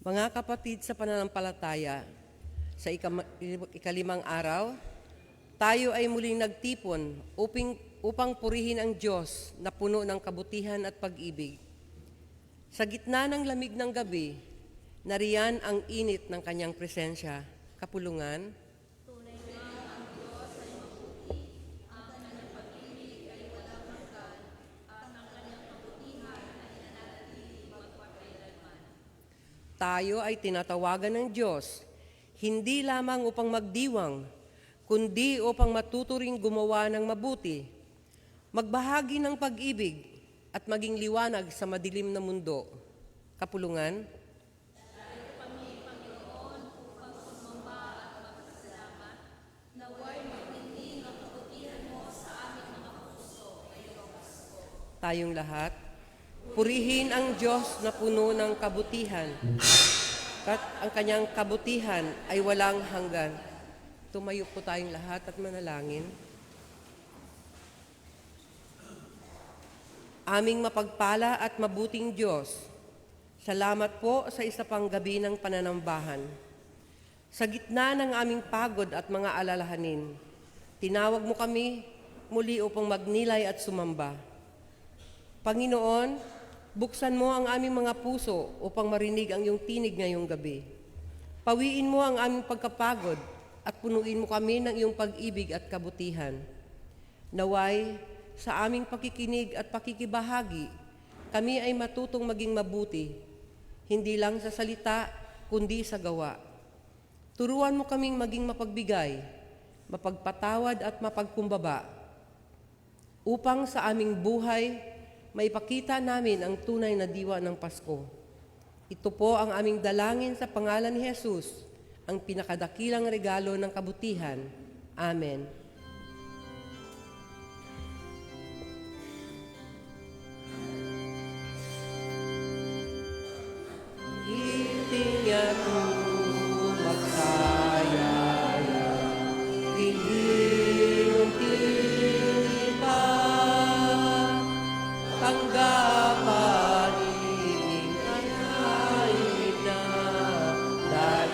Mga kapatid sa pananampalataya, sa ikalimang araw, tayo ay muling nagtipon upang purihin ang Diyos na puno ng kabutihan at pag-ibig. Sa gitna ng lamig ng gabi, nariyan ang init ng kanyang presensya, kapulungan. Tunay nga ang Diyos ay mabuti, ang kanyang pag-ibig ay walang hanggan, at ang kanyang kabutihan ay nananatili magpakailanman. Tayo ay tinatawagan ng Diyos, hindi lamang upang magdiwang, kundi upang matuturing gumawa ng mabuti, magbahagi ng pag-ibig, at maging liwanag sa madilim na mundo. Kapulungan. Dahil kami, Panginoon, upang sumamba at magpasalamat, naway magtindig ang kabutihan mo sa aming mga puso ngayong Pasko. Tayong lahat, purihin ang Diyos na puno ng kabutihan, at ang kanyang kabutihan ay walang hanggan. Tumayo po tayong lahat at manalangin. Aming mapagpala at mabuting Diyos, salamat po sa isa pang gabi ng pananambahan. Sa gitna ng aming pagod at mga alalahanin, tinawag mo kami muli upang magnilay at sumamba. Panginoon, buksan mo ang aming mga puso upang marinig ang iyong tinig ngayong gabi. Pawiin mo ang aming pagkapagod at punuin mo kami ng iyong pag-ibig at kabutihan. Naway, sa aming pakikinig at pakikibahagi, kami ay matutong maging mabuti, hindi lang sa salita, kundi sa gawa. Turuan mo kaming maging mapagbigay, mapagpatawad at mapagkumbaba, upang sa aming buhay, maipakita namin ang tunay na diwa ng Pasko. Ito po ang aming dalangin sa pangalan ni Jesus, ang pinakadakilang regalo ng kabutihan. Amen. Itingan mo magsayaya, hindi pa tanggapan iingay na dahil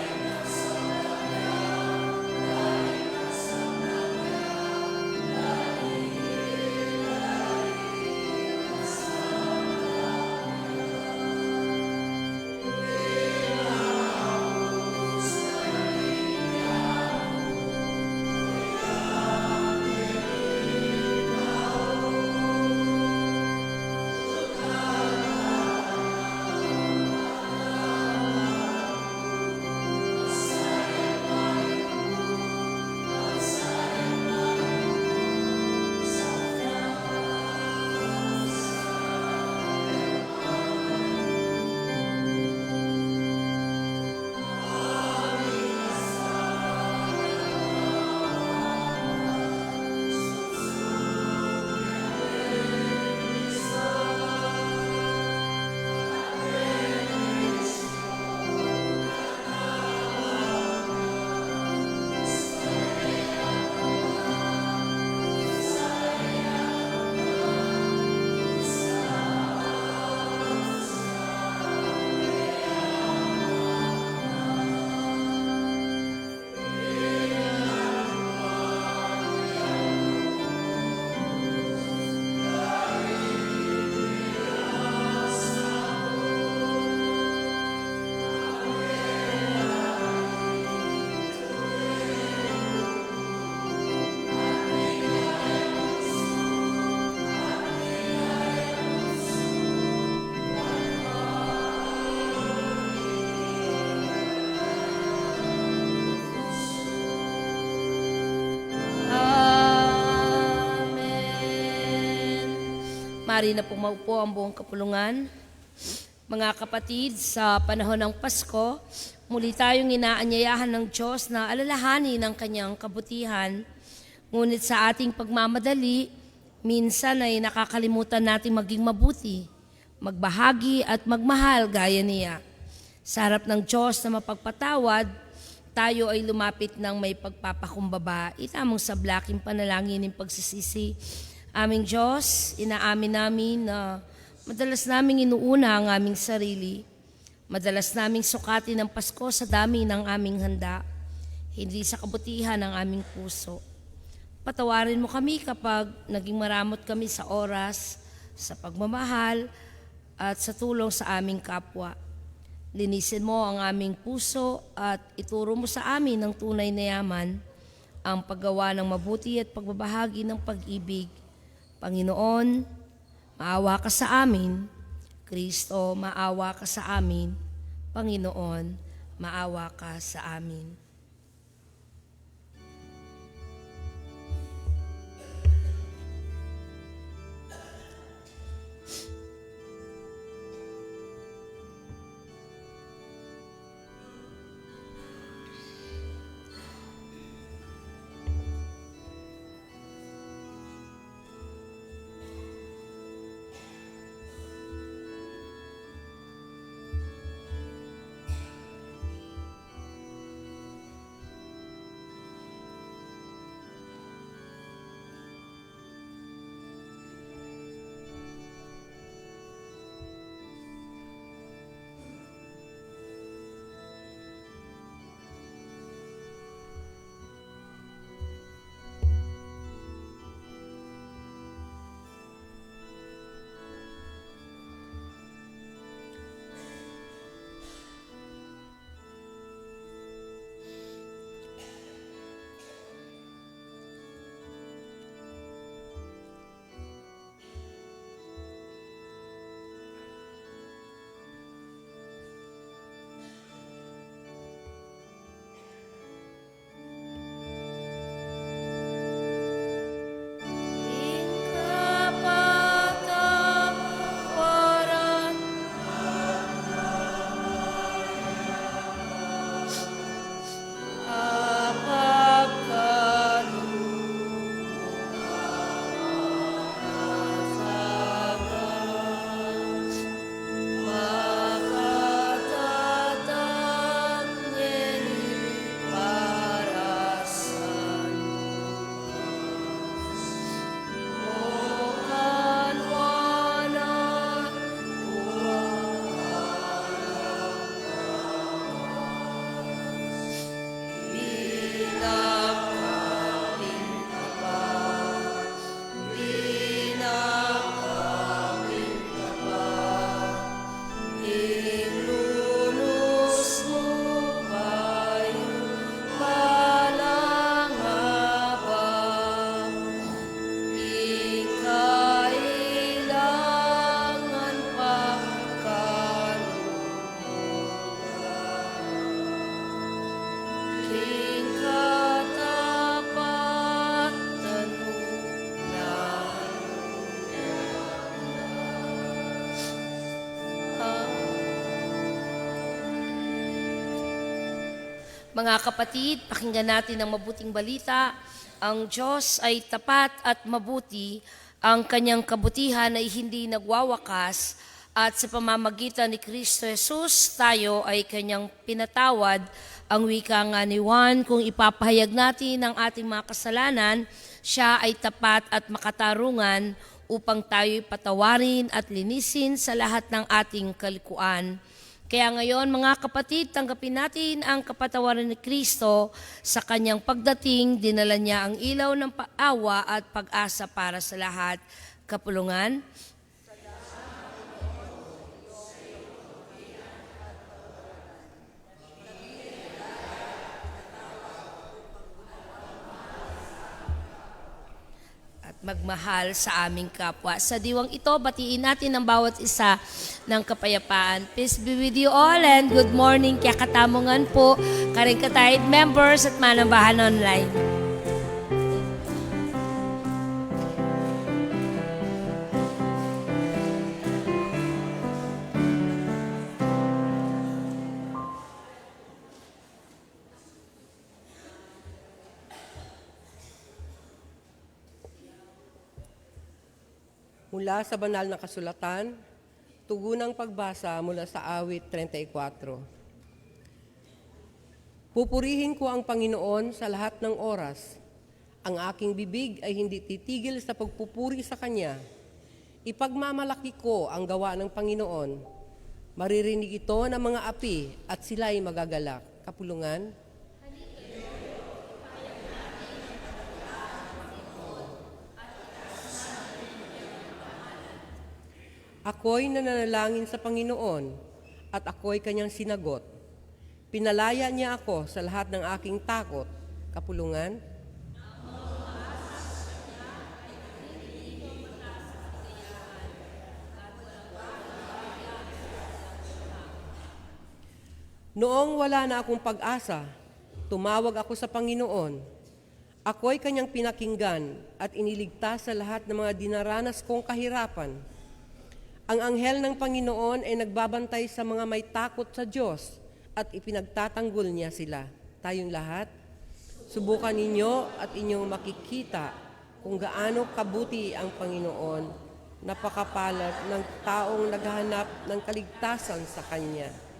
Mari na pumaupo ang buong kapulungan. Mga kapatid, sa panahon ng Pasko, muli tayong inaanyayahan ng Diyos na alalahanin ang kanyang kabutihan. Ngunit sa ating pagmamadali, minsan ay nakakalimutan nating maging mabuti, magbahagi at magmahal gaya niya. Sa harap ng Diyos na mapagpatawad, tayo ay lumapit ng may pagpapakumbaba, itamang sa blaking panalangin ng pagsisisi. Aming Diyos, inaamin namin na madalas naming inuuna ang aming sarili. Madalas naming sukatin ang Pasko sa dami ng aming handa, hindi sa kabutihan ng aming puso. Patawarin mo kami kapag naging maramot kami sa oras, sa pagmamahal, at sa tulong sa aming kapwa. Linisin mo ang aming puso at ituro mo sa amin ang tunay na yaman, ang paggawa ng mabuti at pagbabahagi ng pag-ibig. Panginoon, maawa ka sa amin. Kristo, maawa ka sa amin. Panginoon, maawa ka sa amin. Mga kapatid, pakinggan natin ang mabuting balita. Ang Diyos ay tapat at mabuti, ang kanyang kabutihan ay hindi nagwawakas, at sa pamamagitan ni Kristo Jesus, tayo ay kanyang pinatawad. Ang wika nga ni Juan, kung ipapahayag natin ang ating mga kasalanan, siya ay tapat at makatarungan upang tayo'y patawarin at linisin sa lahat ng ating kalikuan. Kaya ngayon, mga kapatid, tanggapin natin ang kapatawaran ni Kristo. Sa kanyang pagdating, dinala niya ang ilaw ng paawa at pag-asa para sa lahat. Kapulungan. Magmahal sa aming kapwa. Sa diwang ito, batiin natin ang bawat isa ng kapayapaan. Peace be with you all and good morning kaya katamungan po, Karingkatahid members at Manambahan Online. Mula sa banal na kasulatan, tugunang pagbasa mula sa awit 34. Pupurihin ko ang Panginoon sa lahat ng oras. Ang aking bibig ay hindi titigil sa pagpupuri sa Kanya. Ipagmamalaki ko ang gawa ng Panginoon. Maririnig ito ng mga api at sila ay magagalak. Kapulungan. Ako'y nananalangin sa Panginoon at ako'y kanyang sinagot. Pinalaya niya ako sa lahat ng aking takot. Kapulungan. Noong wala na akong pag-asa, tumawag ako sa Panginoon. Ako'y kanyang pinakinggan at iniligtas sa lahat ng mga dinaranas kong kahirapan. Ang anghel ng Panginoon ay nagbabantay sa mga may takot sa Diyos at ipinagtatanggol niya sila. Tayong lahat, subukan ninyo at inyong makikita kung gaano kabuti ang Panginoon, napakapalad ng taong naghahanap ng kaligtasan sa Kanya.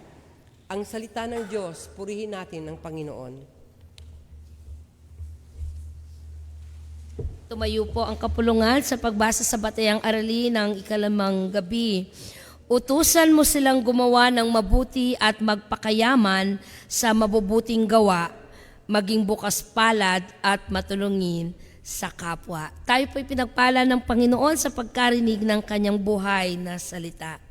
Ang salita ng Diyos, purihin natin ng Panginoon. Tumayo po ang kapulungan sa pagbasa sa batayang aralin ng ikalimang gabi. Utusan mo silang gumawa ng mabuti at magpakayaman sa mabubuting gawa, maging bukas palad at matulungin sa kapwa. Tayo po'y pinagpala ng Panginoon sa pagkarinig ng kanyang buhay na salita.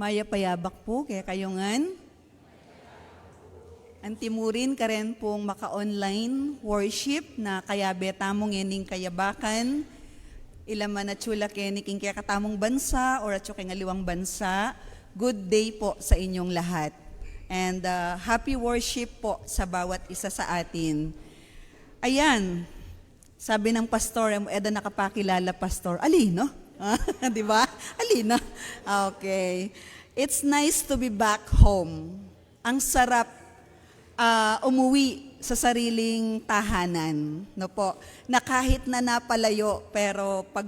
Maya payabak po, kaya kayongan. Antimurin ka rin pong maka-online worship na kaya betamong yening kayabakan. Ilaman na tsula keniking kaya katamong bansa or at kay ngaliwang bansa. Good day po sa inyong lahat. And happy worship po sa bawat isa sa atin. Ayan, sabi ng pastor, eda nakapakilala pastor, alino? Di ba? Alino? Okay. It's nice to be back home. Ang sarap umuwi sa sariling tahanan, no po, na kahit na napalayo, pero pag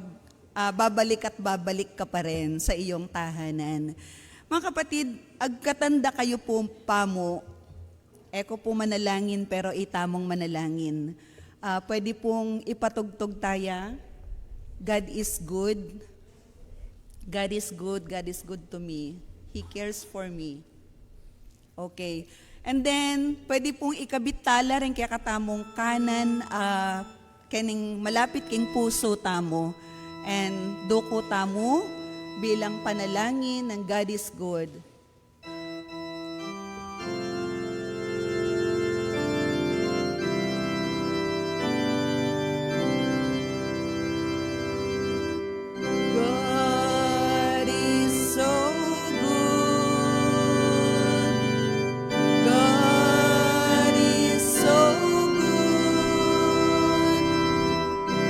babalik at babalik ka pa rin sa iyong tahanan. Mga kapatid, agkatanda kayo po pamo, eko po manalangin pero itamong manalangin. Pwede pong ipatugtog tayo, God is good. God is good. God is good to me. He cares for me. Okay. And then, pwede pong ikabit tala rin kaya katamong kanan, kening malapit king puso tamo. And doko tamo bilang panalangin ng God is good. God is so good. God is so good.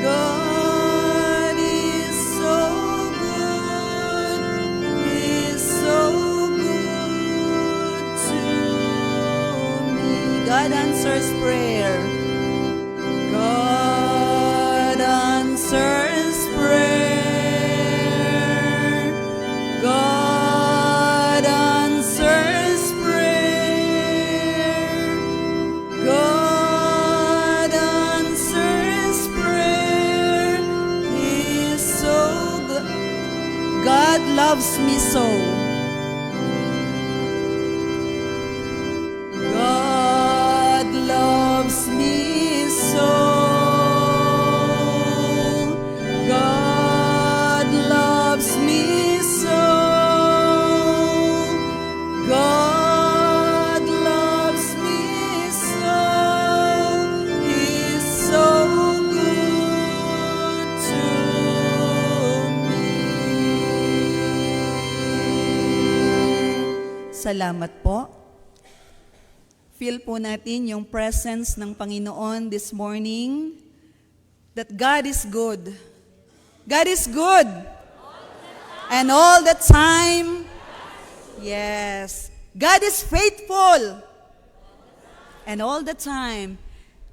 God is so good. He's so good to me. God answers prayer. God answers prayer. God answers prayer. God answers prayer. He's so good. God loves me so. God loves me so. God loves me so. God loves me so. He's so good to me. Salamat po. Feel po natin yung presence ng Panginoon this morning. That God is good. God is good. And all the time. Yes. God is faithful. And all the time.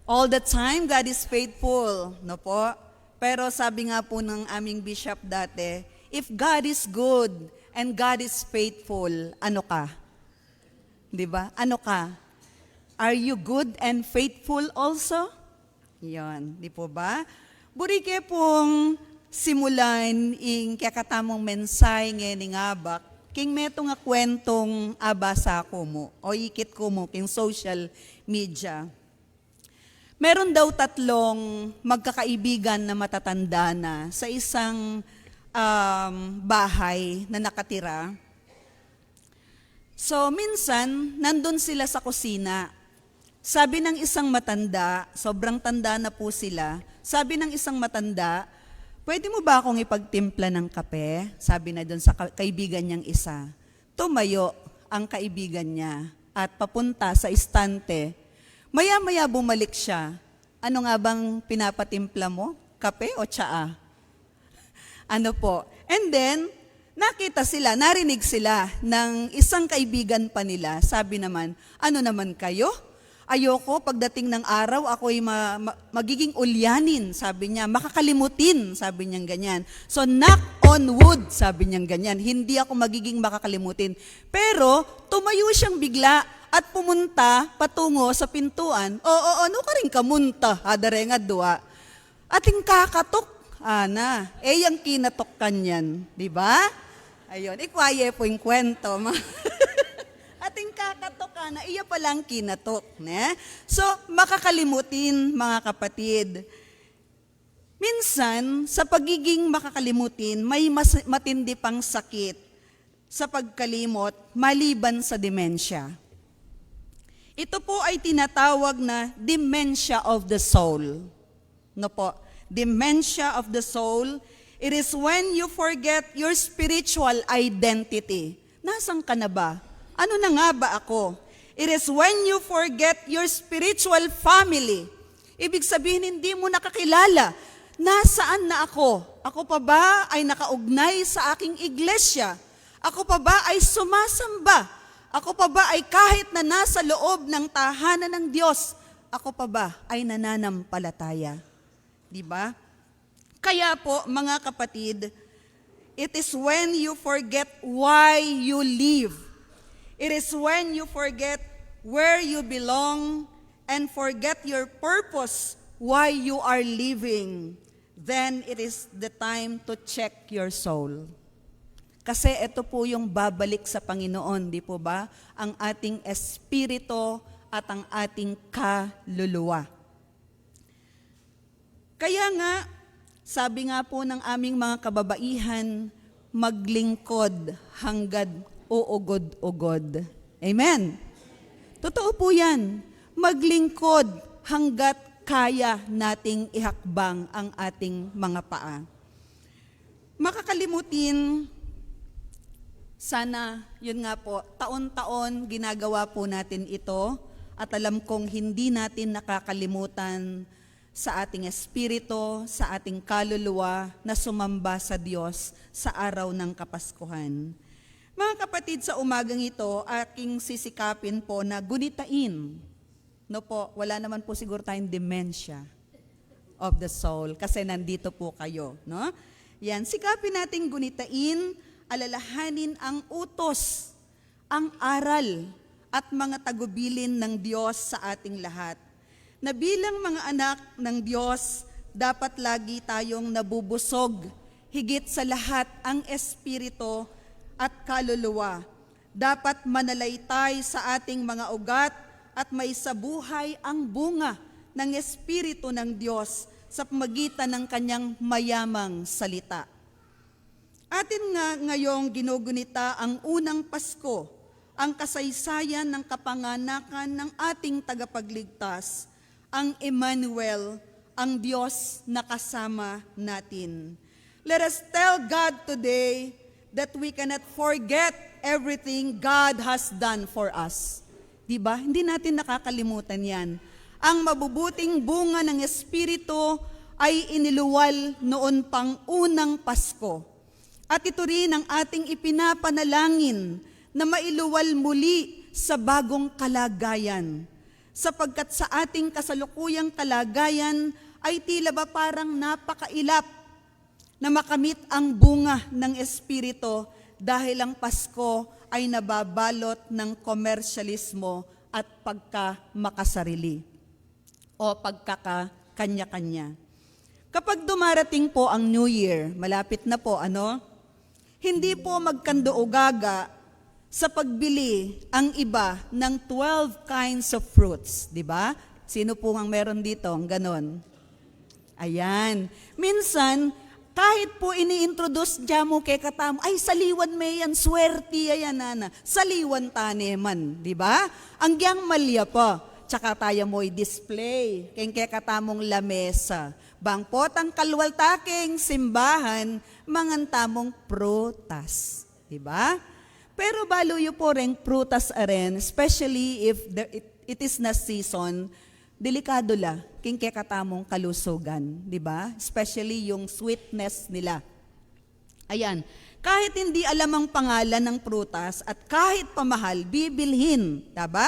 All the time, God is faithful. No po? Pero sabi nga po ng aming bishop dati, if God is good and God is faithful, ano ka? Di ba? Ano ka? Are you good and faithful also? Yan, di po ba? Burike pong simulan ing kakatamong mensahe ng abak, king meto nga kwentong abasa ko mo, o ikit ko mo, king social media. Meron daw tatlong magkakaibigan na matatanda na sa isang bahay na nakatira. So, minsan, nandun sila sa kusina. Sabi ng isang matanda, sobrang tanda na po sila, sabi ng isang matanda, pwede mo ba akong ipagtimpla ng kape? Sabi na doon sa kaibigan niyang isa. Tumayo ang kaibigan niya at papunta sa istante. Maya-maya bumalik siya. Ano nga bang pinapatimpla mo? Kape o tsaa? Ano po? And then, nakita sila, narinig sila ng isang kaibigan pa nila. Sabi naman, ano naman kayo? Ayoko, pagdating ng araw, ako'y magiging ulyanin, sabi niya. Makakalimutin, sabi niya ganyan. So, knock on wood, sabi niya ganyan. Hindi ako magiging makakalimutin. Pero, tumayo siyang bigla at pumunta patungo sa pintuan. Oo, ano ka rin kamunta, hadare nga dua. Ating kakatok, ana, yung kinatok kanyan, di ba? Ayun, ikwaye po yung kwento. Ating kakatok na iya palang kinatok. Ne? So, makakalimutin mga kapatid. Minsan, sa pagiging makakalimutin, may matindi pang sakit. sa pagkalimot maliban sa demensya. Ito po ay tinatawag na dementia of the soul. No po, dementia of the soul, it is when you forget your spiritual identity. Nasaan ka na ba? Ano na nga ba ako? It is when you forget your spiritual family. Ibig sabihin, hindi mo nakakilala. Nasaan na ako? Ako pa ba ay nakaugnay sa aking iglesia? Ako pa ba ay sumasamba? Ako pa ba ay kahit na nasa loob ng tahanan ng Diyos, ako pa ba ay nananampalataya? Di ba? Kaya po, mga kapatid, it is when you forget why you live. It is when you forget where you belong and forget your purpose, why you are living. Then it is the time to check your soul. Kasi ito po yung babalik sa Panginoon, di po ba? Ang ating espiritu at ang ating kaluluwa. Kaya nga, sabi nga po ng aming mga kababaihan, maglingkod hangga't uugod-ugod. Amen? Totoo po yan. Maglingkod hangga't kaya nating ihakbang ang ating mga paa. Makakalimutin, sana, yun nga po, taon-taon ginagawa po natin ito at alam kong hindi natin nakakalimutan sa ating espiritu, sa ating kaluluwa na sumamba sa Diyos sa araw ng Kapaskuhan. Mga kapatid, sa umagang ito, aking sisikapin po na gunitain. No po, wala naman po siguro tayong dementia of the soul kasi nandito po kayo. No? Yan, sikapin nating gunitain, alalahanin ang utos, ang aral at mga tagubilin ng Diyos sa ating lahat. Na bilang mga anak ng Diyos, dapat lagi tayong nabubusog, higit sa lahat ang espiritu at kaluluwa. Dapat manalaytay sa ating mga ugat at may sabuhay ang bunga ng espiritu ng Diyos sa pamagitan ng kanyang mayamang salita. Atin nga ngayong ginugunita ang unang Pasko, ang kasaysayan ng kapanganakan ng ating tagapagligtas, ang Emmanuel, ang Diyos na kasama natin. Let us tell God today that we cannot forget everything God has done for us. Diba? Hindi natin nakakalimutan yan. Ang mabubuting bunga ng Espiritu ay iniluwal noon pang unang Pasko. At ito rin ang ating ipinapanalangin na mailuwal muli sa bagong kalagayan. Sapagkat sa ating kasalukuyang kalagayan ay tila ba parang napakailap na makamit ang bunga ng Espiritu dahil ang Pasko ay nababalot ng komersyalismo at pagkamakasarili o pagkakakanya-kanya. Kapag dumarating po ang New Year, malapit na po, hindi po magkandoogaga sa pagbili ang iba ng 12 kinds of fruits, di ba? Sino po ang meron dito? Ang ganon. Ayan. Minsan, kahit po ini-introduce mo kay katamo, ay saliwan may yan, swerte ayan nana, saliwan taneman, di ba? Ang giyang malya po, tsaka tayo mo'y display, kay katamong lamesa. Bangpot ang kalwaltaking simbahan, mangantamong prutas, di ba? Pero baluyo po rin prutas aren, especially if it is na season, delikado la, king katamong kalusugan, di ba? Especially yung sweetness nila. Ayan, kahit hindi alam ang pangalan ng prutas at kahit pamahal, bibilhin, diba?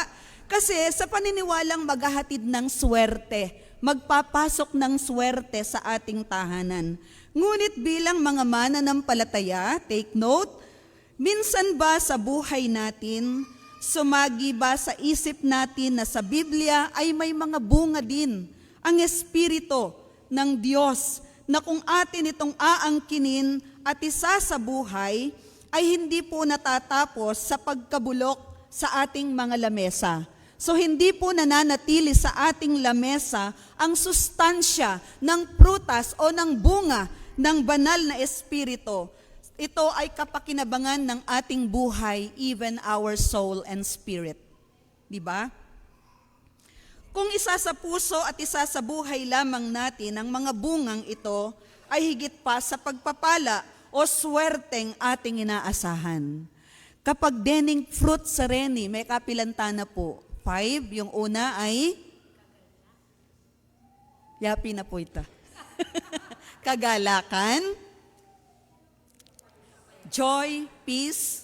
Kasi sa paniniwalang maghahatid ng swerte, magpapasok ng swerte sa ating tahanan. Ngunit bilang mga mananampalataya, take note, minsan ba sa buhay natin, sumagi ba sa isip natin na sa Biblia ay may mga bunga din ang Espiritu ng Diyos na kung atin itong aangkinin at isa sa buhay ay hindi po natatapos sa pagkabulok sa ating mga lamesa. So hindi po nananatili sa ating lamesa ang sustansya ng prutas o ng bunga ng banal na Espiritu. ito ay kapakinabangan ng ating buhay, even our soul and spirit. Di ba? Kung isa sa puso at isa sa buhay lamang natin ang mga bungang ito, ay higit pa sa pagpapala o swerteng ating inaasahan. Kapag dening fruit sa reni, may kapilanta na po. 5, yung una ay, yapi na po ito. Kagalakan, joy, peace,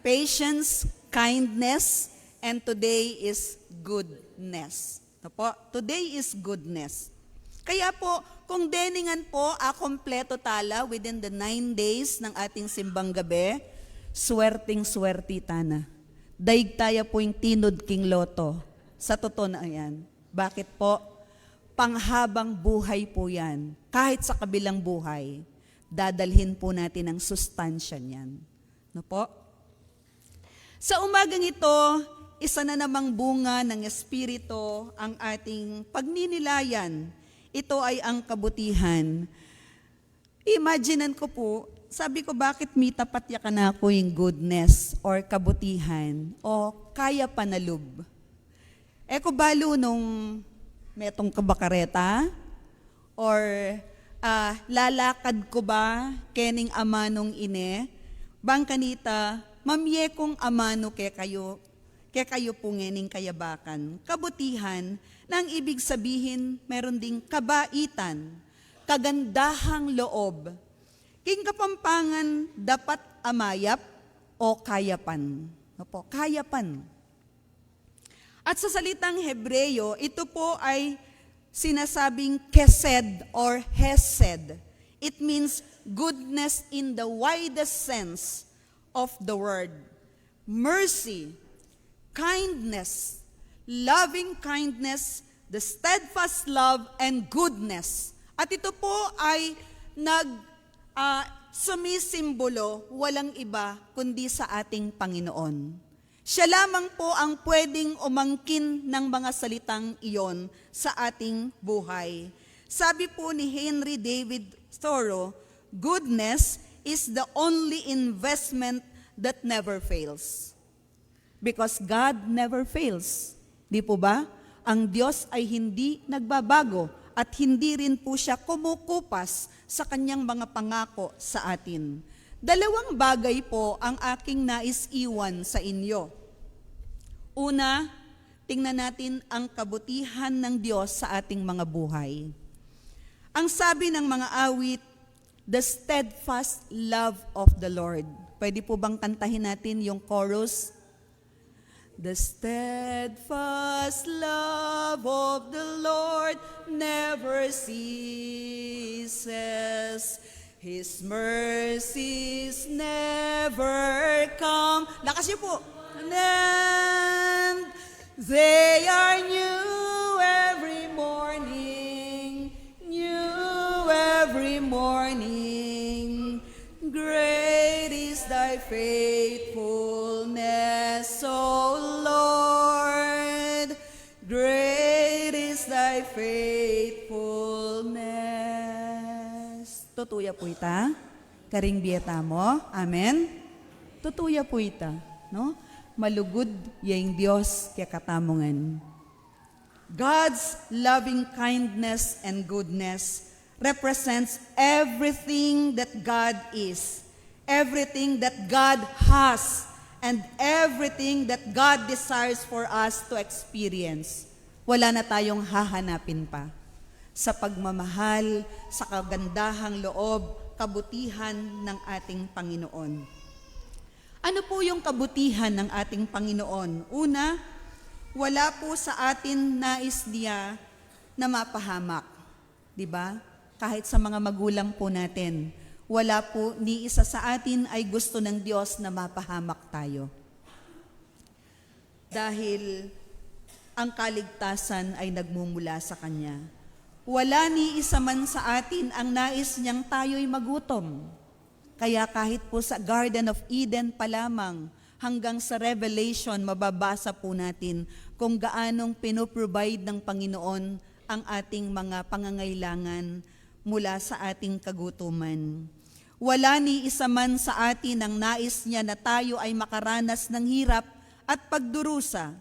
patience, kindness, and today is goodness. Ito po, today is goodness. Kaya po, kung deningan po, kompleto tala within the 9 days ng ating simbang gabi, swerting-swerti tana. Daig tayo po yung tinod king loto. Sa totoo na yan. Bakit po? Panghabang buhay po yan. Kahit sa kabilang buhay, dadalhin po natin ang sustansya niyan. No po? Sa umagang ito, isa na namang bunga ng Espiritu ang ating pagninilayan. Ito ay ang kabutihan. Imaginean ko po, sabi ko bakit may tapat ya ka na ako yung goodness or kabutihan o kaya panalub. Ko balo nung metong kabakareta or lalakad ko ba kening ama nung ine, bang kanita, mamye kong amano kaya kayo po ngening kayabakan. Kabutihan, nang ibig sabihin, meron ding kabaitan, kagandahang loob. King kapampangan, dapat amayap o kayapan. Opo, kayapan. At sa salitang Hebreyo, ito po ay sinasabing kesed or hesed. It means goodness in the widest sense of the word. Mercy, kindness, loving kindness, the steadfast love and goodness. At ito po ay sumisimbolo, walang iba kundi sa ating Panginoon. Siya lamang po ang pwedeng umangkin ng mga salitang iyon sa ating buhay. Sabi po ni Henry David Thoreau, goodness is the only investment that never fails. Because God never fails. Di po ba? Ang Diyos ay hindi nagbabago at hindi rin po siya kumukupas sa kanyang mga pangako sa atin. 2 bagay po ang aking nais iwan sa inyo. Una, tingnan natin ang kabutihan ng Diyos sa ating mga buhay. Ang sabi ng mga awit, the steadfast love of the Lord. Pwede po bang kantahin natin yung chorus? The steadfast love of the Lord never ceases. His mercies never come. Lakas niyo po. And they are new every morning. New every morning. Great is thy faithfulness, O Lord. Great is thy faithfulness. Tutuya po ita, karing biyeta mo. Amen. Tutuya po ita, no? Malugod yung Diyos kaya katamongan. God's loving kindness and goodness represents everything that God is, everything that God has, and everything that God desires for us to experience. Wala na tayong hahanapin pa. Sa pagmamahal, sa kagandahang loob, kabutihan ng ating Panginoon. Ano po yung kabutihan ng ating Panginoon? Una, wala po sa atin nais niya na mapahamak. Diba? Kahit sa mga magulang po natin, wala po ni isa sa atin ay gusto ng Diyos na mapahamak tayo. Dahil ang kaligtasan ay nagmumula sa Kanya. Wala ni isa man sa atin ang nais niyang tayo'y magutom. Kaya kahit po sa Garden of Eden pa lamang, hanggang sa Revelation, mababasa po natin kung gaanong pinoprovide ng Panginoon ang ating mga pangangailangan mula sa ating kagutuman. Wala ni isa man sa atin ang nais niya na tayo ay makaranas ng hirap at pagdurusa.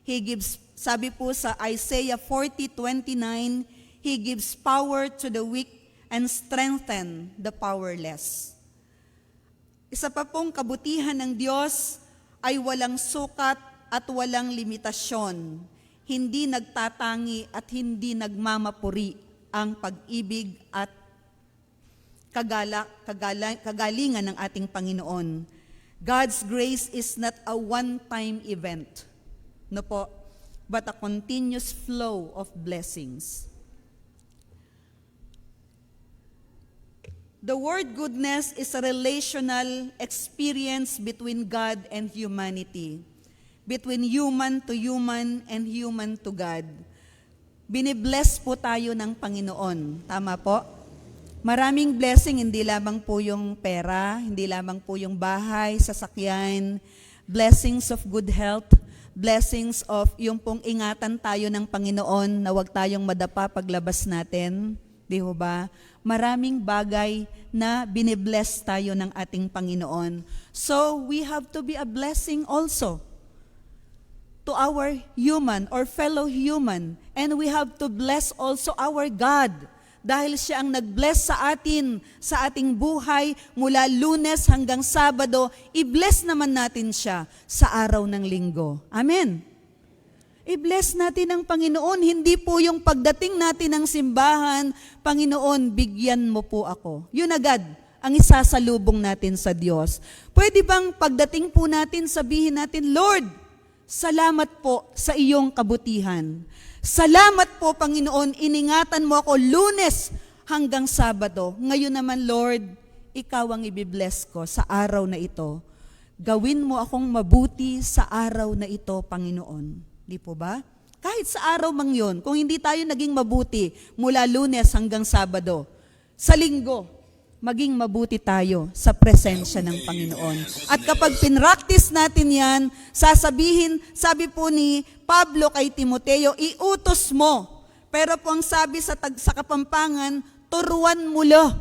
He gives, sabi po sa Isaiah 40:29, He gives power to the weak and strengthen the powerless. Isa pa pong kabutihan ng Diyos ay walang sukat at walang limitasyon. Hindi nagtatangi at hindi nagmamapuri ang pag-ibig at kagalingan ng ating Panginoon. God's grace is not a one-time event, no po, but a continuous flow of blessings. The word goodness is a relational experience between God and humanity, between human to human and human to God. Binibless po tayo ng Panginoon. Tama po? Maraming blessing, hindi lamang po yung pera, hindi lamang po yung bahay, sasakyan, blessings of good health, blessings of yung pong ingatan tayo ng Panginoon na huwag tayong madapa paglabas natin. Di ho ba? Maraming bagay na binibless tayo ng ating Panginoon. So, we have to be a blessing also to our human or fellow human. And we have to bless also our God. Dahil siya ang nag-bless sa atin, sa ating buhay, mula Lunes hanggang Sabado, i-bless naman natin siya sa araw ng Linggo. Amen. I-bless natin ang Panginoon, hindi po yung pagdating natin ng simbahan, Panginoon, bigyan mo po ako. Yun agad ang isasalubong natin sa Diyos. Pwede bang pagdating po natin, sabihin natin, Lord, salamat po sa iyong kabutihan. Salamat po, Panginoon, iningatan mo ako Lunes hanggang Sabado. Ngayon naman, Lord, ikaw ang ibibless ko sa araw na ito. Gawin mo akong mabuti sa araw na ito, Panginoon. Di po ba? Kahit sa araw mang yun, kung hindi tayo naging mabuti mula Lunes hanggang Sabado, sa Linggo, maging mabuti tayo sa presensya ng Panginoon. At kapag pinractice natin yan, sasabihin, sabi po ni Pablo kay Timoteo, iutos mo. Pero po ang sabi sa Kapampangan, turuan mo lo.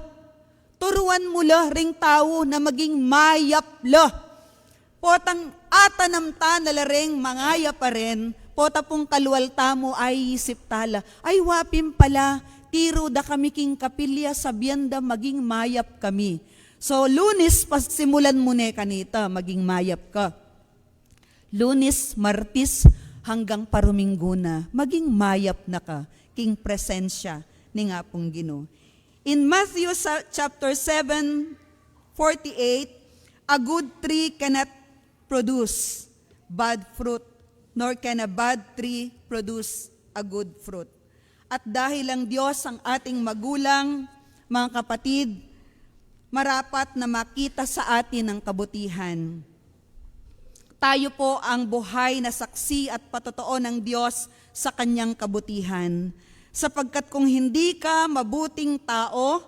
Turuan mo lo ring tao na maging mayap lo. Potang atanamta na lareng mangaya pa rin, pota pong kalualta mo ay isip tala. Ay wapim pala, tiro da kami king kapilya sabihan da maging mayap kami. So Lunes, simulan mo na kanita, maging mayap ka. Lunes, Martis, hanggang Paruminggo na, maging mayap na ka, king presensya ni nga pong Ginoo. In Matthew chapter 7:48, a good tree cannot produce bad fruit, nor can a bad tree produce a good fruit. At dahil ang Diyos ang ating magulang, mga kapatid, marapat na makita sa atin ang kabutihan. Tayo po ang buhay na saksi at patotoo ng Diyos sa kanyang kabutihan. Sapagkat kung hindi ka mabuting tao,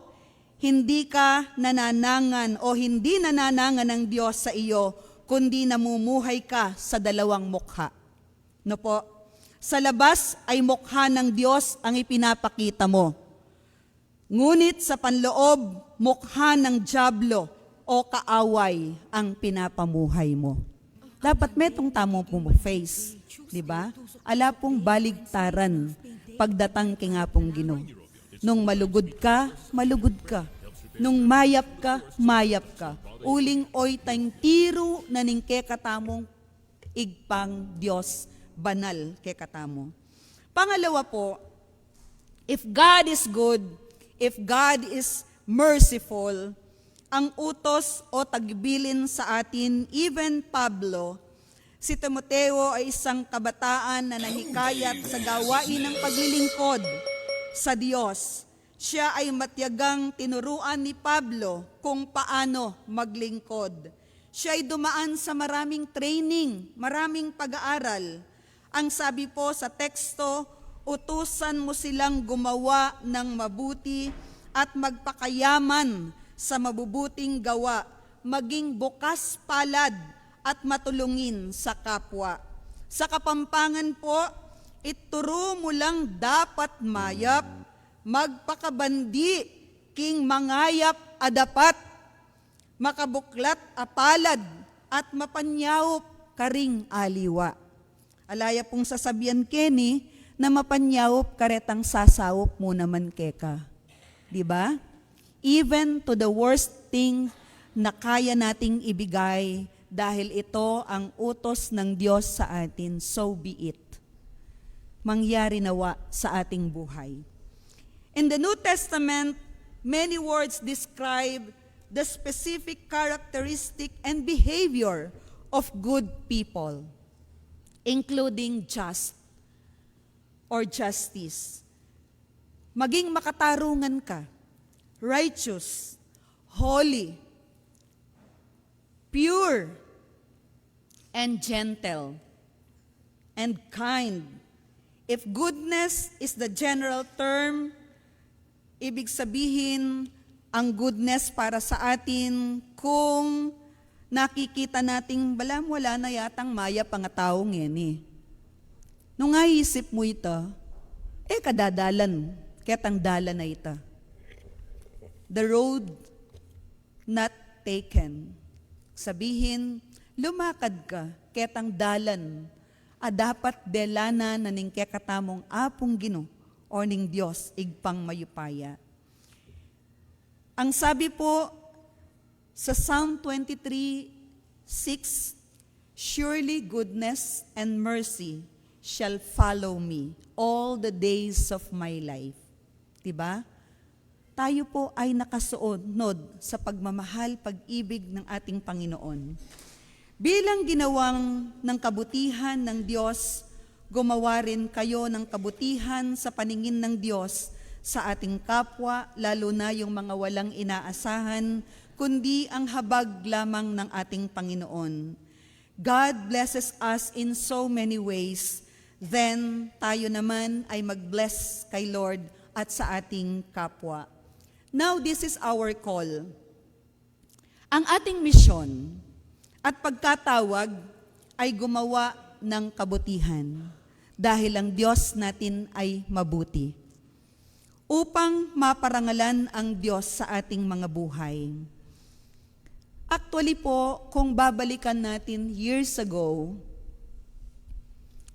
hindi ka nananangan o hindi nananangan ng Diyos sa iyo, kundi namumuhay ka sa dalawang mukha. No po? Sa labas ay mukha ng Diyos ang ipinapakita mo. Ngunit sa panloob, mukha ng dyablo o kaaway ang pinapamuhay mo. Dapat metong tamo po mo face, di ba? Ala pong baligtaran pagdatang kay nga pong Ginoo. Nung malugod ka, malugod ka. Nung mayap ka, mayap ka. Uling oy tang tiro na ning kekatamong igpang Diyos banal kekatamo. Pangalawa po, if God is good, if God is merciful, ang utos o tagbilin sa atin, even Pablo, si Timoteo ay isang kabataan na nahikayat sa gawain ng paglilingkod sa Diyos. Siya ay matyagang tinuruan ni Pablo kung paano maglingkod. Siya ay dumaan sa maraming training, maraming pag-aaral. Ang sabi po sa teksto, utusan mo silang gumawa ng mabuti at magpakayaman sa mabubuting gawa, maging bukas palad at matulungin sa kapwa. Sa Kapampangan po, ituro mo lang dapat mayap, magpakabandi, king mangayap adapat, makabuklat apalad, at mapanyawop karing aliwa. Alaya pong sasabihan Kenny na mapanyawop karetang sasawop mo naman keka. Di ba? Even to the worst thing na kaya nating ibigay dahil ito ang utos ng Diyos sa atin, so be it. Mangyari nawa sa ating buhay. In the New Testament, many words describe the specific characteristic and behavior of good people, including just or justice. Maging makatarungan ka, righteous, holy, pure, and gentle, and kind. If goodness is the general term, ibig sabihin, ang goodness para sa atin kung nakikita nating balam wala na yatang maya pangataong yan eh. Nung isip mo ito, kadadalan, ketang dala na ito. The road not taken. Sabihin, lumakad ka, ketang dalan, dapat delana na ning kekatamong apong Gino o ning Diyos igpang mayupaya. Ang sabi po sa Psalm 23:6, surely goodness and mercy shall follow me all the days of my life. Diba? Tayo po ay nakasuunod sa pagmamahal, pag-ibig ng ating Panginoon. Bilang ginawang ng kabutihan ng Diyos, gumawa rin kayo ng kabutihan sa paningin ng Diyos sa ating kapwa, lalo na yung mga walang inaasahan, kundi ang habag lamang ng ating Panginoon. God blesses us in so many ways, then tayo naman ay mag-bless kay Lord at sa ating kapwa. Now, this is our call. Ang ating misyon at pagkatawag ay gumawa ng kabutihan dahil ang Diyos natin ay mabuti, upang maparangalan ang Diyos sa ating mga buhay. Actually po, kung babalikan natin years ago,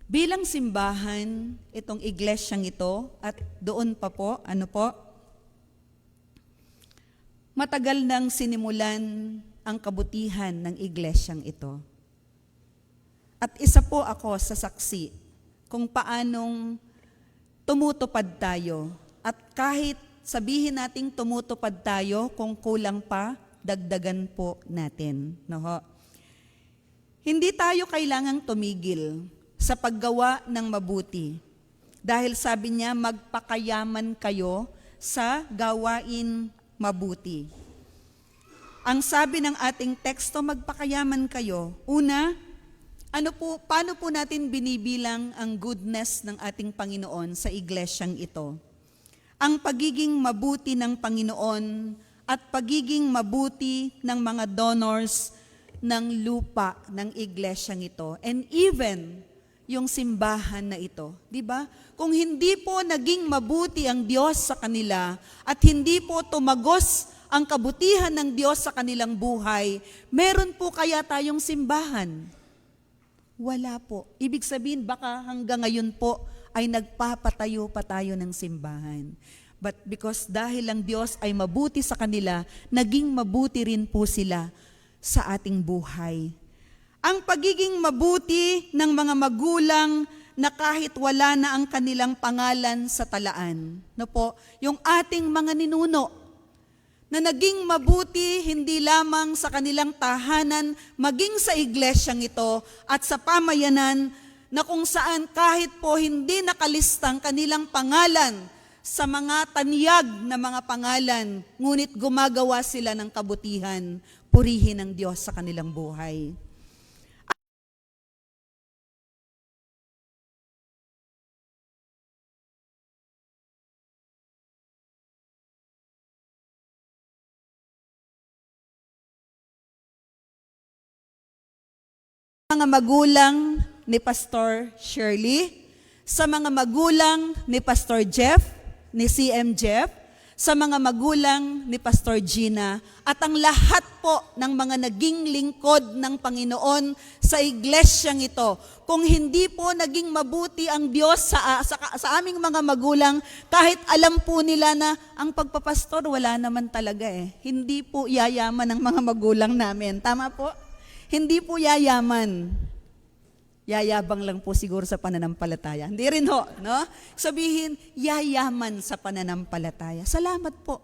bilang simbahan, itong iglesyang ito, at doon pa po, matagal nang sinimulan ang kabutihan ng iglesyang ito. At isa po ako sa saksi kung paanong tumutupad tayo. At kahit sabihin nating tumutupad tayo, kung kulang pa, dagdagan po natin. No ho? Hindi tayo kailangang tumigil sa paggawa ng mabuti. Dahil sabi niya, magpakayaman kayo sa gawain mabuti. Ang sabi ng ating teksto, magpakayaman kayo. Una, paano po natin binibilang ang goodness ng ating Panginoon sa iglesyang ito? Ang pagiging mabuti ng Panginoon at pagiging mabuti ng mga donors ng lupa ng iglesyang ito. And even yung simbahan na ito. Di ba? Kung hindi po naging mabuti ang Diyos sa kanila at hindi po tumagos ang kabutihan ng Diyos sa kanilang buhay, meron po kaya tayong simbahan? Wala po. Ibig sabihin, baka hanggang ngayon po ay nagpapatayo pa tayo ng simbahan. But because dahil ang Diyos ay mabuti sa kanila, naging mabuti rin po sila sa ating buhay. Ang pagiging mabuti ng mga magulang na kahit wala na ang kanilang pangalan sa talaan. Yung ating mga ninuno na naging mabuti hindi lamang sa kanilang tahanan, maging sa iglesyang ito at sa pamayanan na kung saan kahit po hindi nakalistang kanilang pangalan sa mga tanyag na mga pangalan, ngunit gumagawa sila ng kabutihan, purihin ng Diyos sa kanilang buhay. Mga magulang ni Pastor Shirley, sa mga magulang ni Pastor Jeff, ni CM Jeff, sa mga magulang ni Pastor Gina at ang lahat po ng mga naging lingkod ng Panginoon sa iglesyang ito. Kung hindi po naging mabuti ang Diyos sa aming mga magulang, kahit alam po nila na ang pagpapastor wala naman talaga hindi po yayaman ang mga magulang namin. Tama po? Hindi po yayaman. Yayabang lang po siguro sa pananampalataya. Hindi rin ho, no? Sabihin, yayaman sa pananampalataya. Salamat po.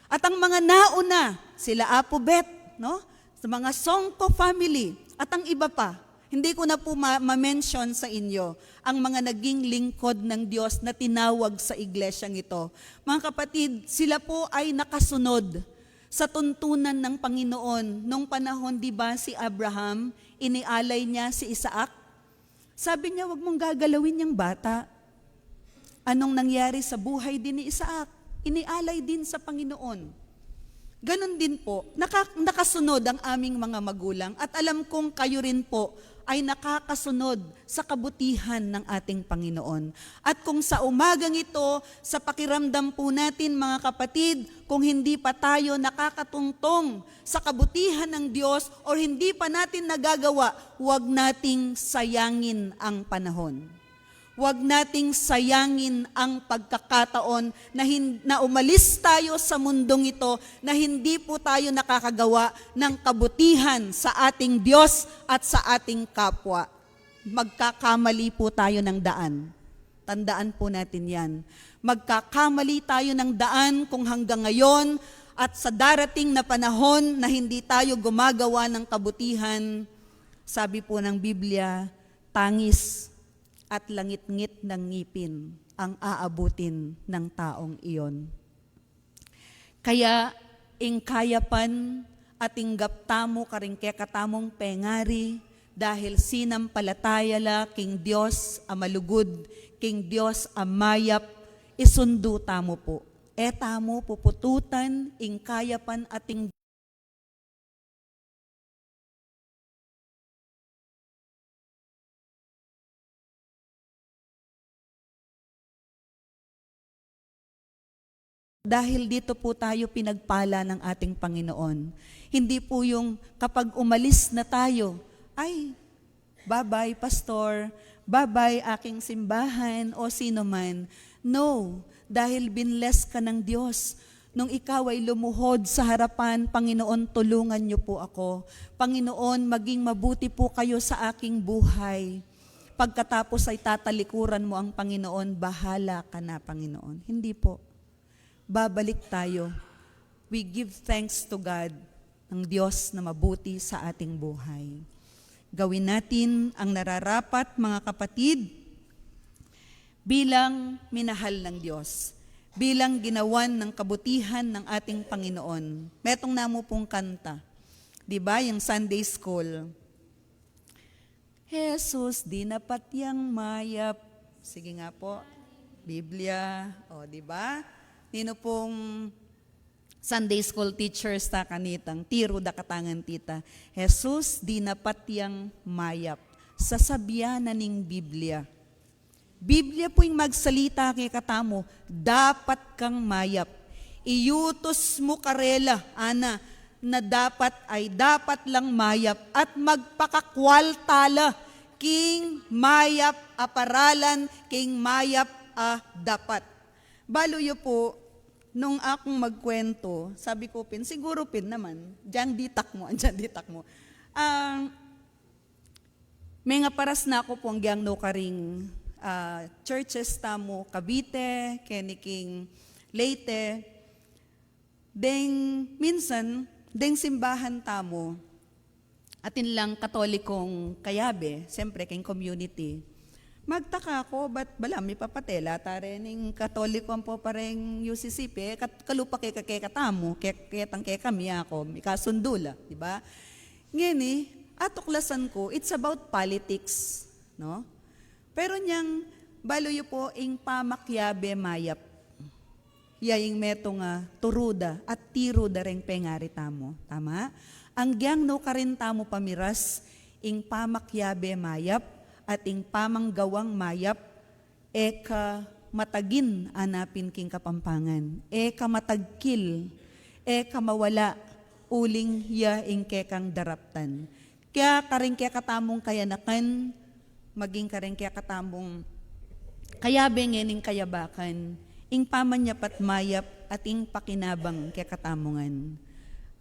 At ang mga nauna, sila Apo Bet, no? Sa mga Songko family, at ang iba pa, hindi ko na po ma-mention sa inyo ang mga naging lingkod ng Diyos na tinawag sa iglesyang ito. Mga kapatid, sila po ay nakasunod sa tuntunan ng Panginoon. Nung panahon, di ba, si Abraham, inialay niya si Isaac. Sabi niya, wag mong gagalawin yung bata. Anong nangyari sa buhay din ni Isaac? Inialay din sa Panginoon. Ganon din po, nakasunod ang aming mga magulang at alam kong kayo rin po ay nakakasunod sa kabutihan ng ating Panginoon. At kung sa umagang ito, sa pakiramdam po natin mga kapatid, kung hindi pa tayo nakakatungtong sa kabutihan ng Diyos o hindi pa natin nagagawa, huwag nating sayangin ang panahon. Huwag nating sayangin ang pagkakataon na umalis tayo sa mundong ito na hindi po tayo nakakagawa ng kabutihan sa ating Diyos at sa ating kapwa. Magkakamali po tayo ng daan. Tandaan po natin yan. Magkakamali tayo ng daan kung hanggang ngayon at sa darating na panahon na hindi tayo gumagawa ng kabutihan, sabi po ng Biblia, tangis at langit-ngit ng ngipin ang aabutin ng taong iyon. Kaya, ingkayapan at inggaptamo karing katamong pengari, dahil sinampalatayala king Diyos amalugod, king Diyos amayap, isundo tamo po. Tamo pupututan, ingkayapan at dahil dito po tayo pinagpala ng ating Panginoon. Hindi po yung kapag umalis na tayo, ay, bye-bye pastor, bye-bye aking simbahan o sino man. No, dahil binless ka ng Diyos. Nung ikaw ay lumuhod sa harapan, Panginoon, tulungan niyo po ako. Panginoon, maging mabuti po kayo sa aking buhay. Pagkatapos ay tatalikuran mo ang Panginoon, bahala ka na, Panginoon. Hindi po. Babalik tayo. We give thanks to God, ng Diyos na mabuti sa ating buhay. Gawin natin ang nararapat, mga kapatid, bilang minahal ng Diyos, bilang ginawan ng kabutihan ng ating Panginoon. Metong namo pong kanta, di ba, yung Sunday School. Jesus, di napat yang mayap. Sige nga po, Biblia, o di ba? Nino pong Sunday School teachers ta kanitang, tiro da katangan tita. Jesus, di napat yang mayap. Sasabyanan ning Biblia. Biblia po yung magsalita kay katamo, dapat kang mayap. Iyutos mo karela, ana, na dapat lang mayap at magpakakwal tala, king mayap aparalan, king mayap dapat. Baloyo po, nung akong magkwento, sabi ko, Pin, siguro Pin naman, dyan ditak mo. May nga paras na ako po ang gyang no karing churches tamo, Cavite, Keniking, Leyte. Deng minsan, deng simbahan tamo, atin lang katolikong kayabe, siyempre kayong community. Magtaka ako, ba't balami papatela, tarening katoliko po pareng UCCP, kalupa kay katamo, ketang kay kami ako, ikasundula, di ba? Ngini, atuklasan ko, it's about politics, no? Pero niyang, baloyo po, ing pamakyabe mayap, yaing meto nga turuda at tiro da ring pengari tamo, tama? Ang gyang no karin tamo pamiras, ing pamakyabe mayap, at ing pamanggawang mayap, eka matagin anapin king kapampangan. Kamatagkil, kamawala, uling ya ingke kang daraptan. Kaya karing kaya katamong kayanakan, maging karing kaya katamong kayabengening kayabakan, ing pamanyapat mayap at ing pakinabang kaya katamongan.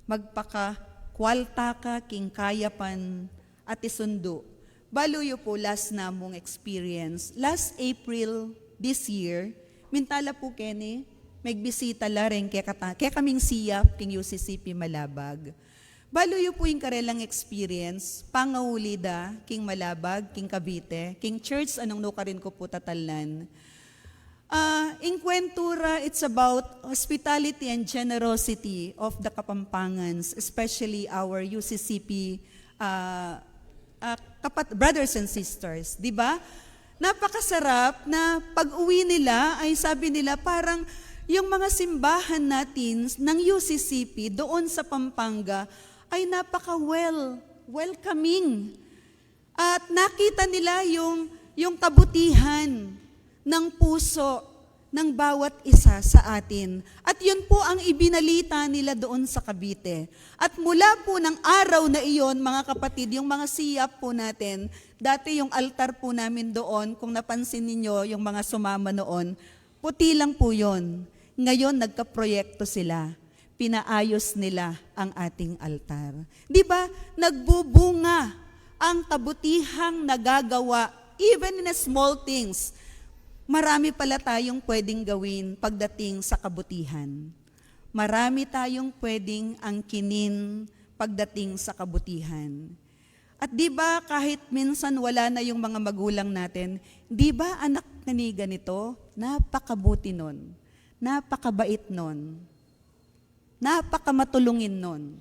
Magpaka kwalta ka king kayapan at isundo. Baluyo po last namong experience. Last April this year, mintala po kene, magbisita la rin kaya kaming siyap king UCCP Malabag. Baluyo po yung karelang experience, pangaulida, king Malabag, king Cavite, king church, anong no ka rin ko po tatalnan. In Kwentura, it's about hospitality and generosity of the Kapampangans, especially our UCCP brothers and sisters. Di ba? Napakasarap na pag-uwi nila ay sabi nila parang yung mga simbahan natin ng UCCP doon sa Pampanga ay welcoming. At nakita nila yung kabutihan ng puso ng bawat isa sa atin. At yun po ang ibinalita nila doon sa Cavite. At mula po ng araw na iyon, mga kapatid, yung mga siyap po natin, dati yung altar po namin doon, kung napansin ninyo yung mga sumama noon, puti lang po yun. Ngayon, nagka-proyekto sila. Pinaayos nila ang ating altar. Di ba? Nagbubunga ang kabutihang nagagawa, even in small things. Marami pala tayong pwedeng gawin pagdating sa kabutihan. Marami tayong pwedeng angkinin pagdating sa kabutihan. At di ba kahit minsan wala na yung mga magulang natin, di ba anak ni ganito, napakabuti nun, napakabait nun, napakamatulungin nun.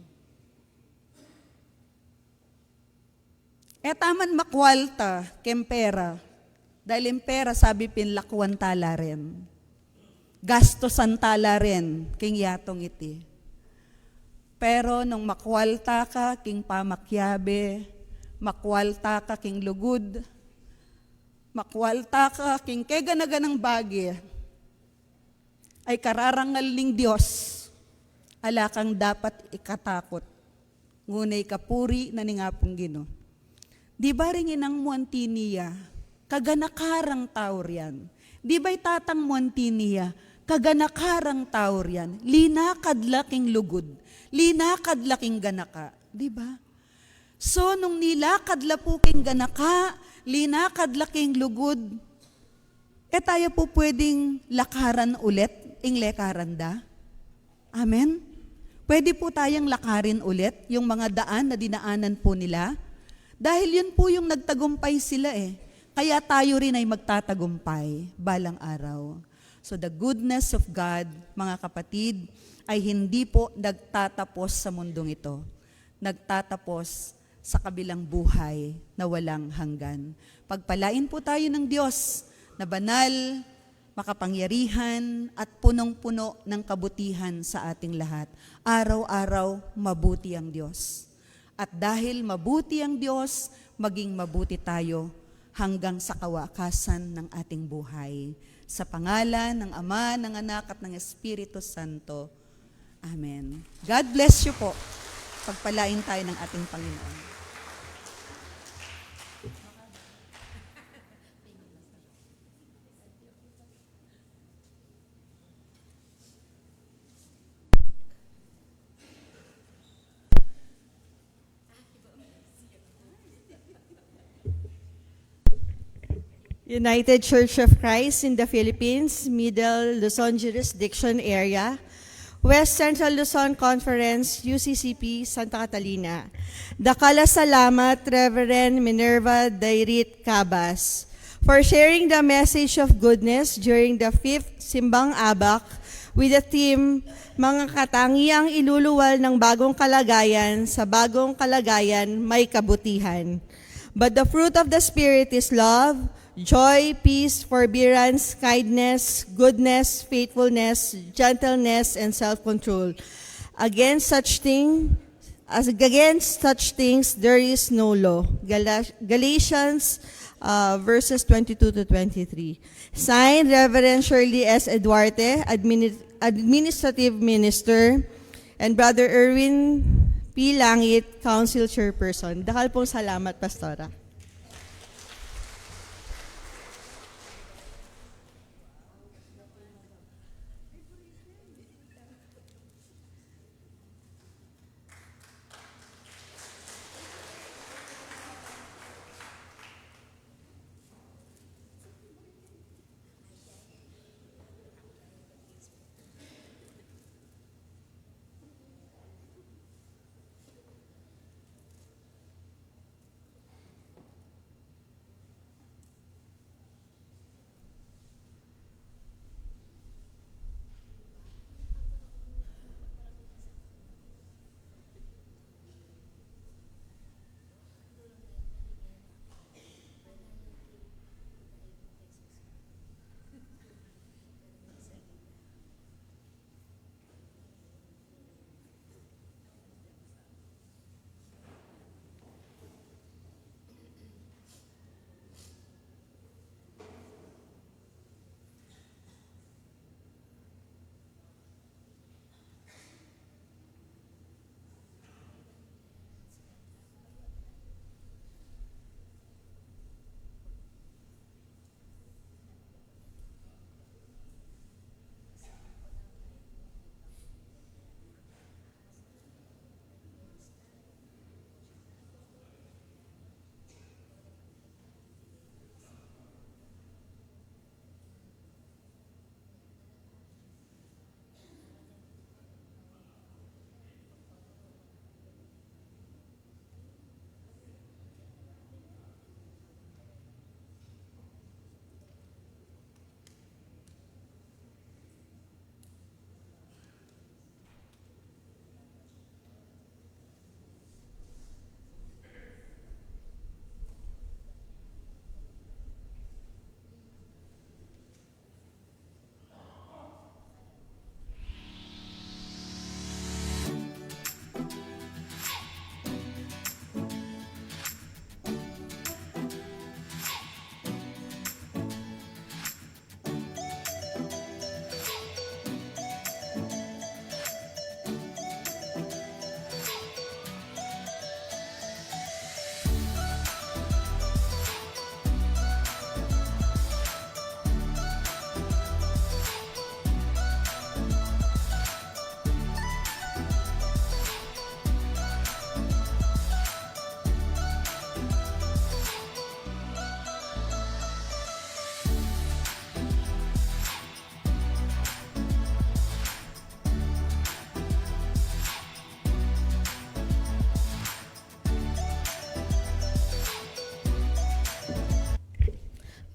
Taman makwalta, kempera, dahil yung pera, sabi pinlakwan tala rin. Gastosan tala rin, king yatong iti. Pero nung makwalta ka, king pamakyabe, makwalta ka, king lugud, makwalta ka, king keganaganang bagi, ay kararangal ning Diyos, ala kang dapat ikatakot. Ngunay kapuri na ningapong Gino. Di ba rin inang muanti niya, kaganakarang tao riyan. Di ba'y tatang Montiniya, kaganakarang tao riyan, linakadlaking lugod, linakadlaking ganaka. Di ba? So, nung nilakadlapuking ganaka, linakadlaking lugod, tayo po pwedeng lakaran ulit, ing lekaran da. Amen? Pwede po tayong lakarin ulit yung mga daan na dinaanan po nila. Dahil yun po yung nagtagumpay sila Kaya tayo rin ay magtatagumpay balang araw. So the goodness of God, mga kapatid, ay hindi po nagtatapos sa mundong ito. Nagtatapos sa kabilang buhay na walang hanggan. Pagpalain po tayo ng Diyos na banal, makapangyarihan, at punong-puno ng kabutihan sa ating lahat. Araw-araw, mabuti ang Diyos. At dahil mabuti ang Diyos, maging mabuti tayo hanggang sa kawakasan ng ating buhay. Sa pangalan ng Ama, ng Anak, at ng Espiritu Santo. Amen. God bless you po. Pagpalain tayo ng ating Panginoon. United Church of Christ in the Philippines, Middle Luzon Jurisdiction Area, West Central Luzon Conference, UCCP, Santa Catalina. Dakala salamat, Reverend Minerva Dairit Cabas, for sharing the message of goodness during the 5th Simbang Abak with the theme, Mga Katangiang Iluluwal ng Bagong Kalagayan, sa Bagong Kalagayan May Kabutihan. But the fruit of the Spirit is love, joy, peace, forbearance, kindness, goodness, faithfulness, gentleness, and self-control. Against such thing As against such things, there is no law. Galatians verses 22 to 23. Signed, Reverend Shirley S. Eduarte, Administrative Minister, and Brother Erwin P. Langit, Council Chairperson. Dakal pong salamat, Pastora.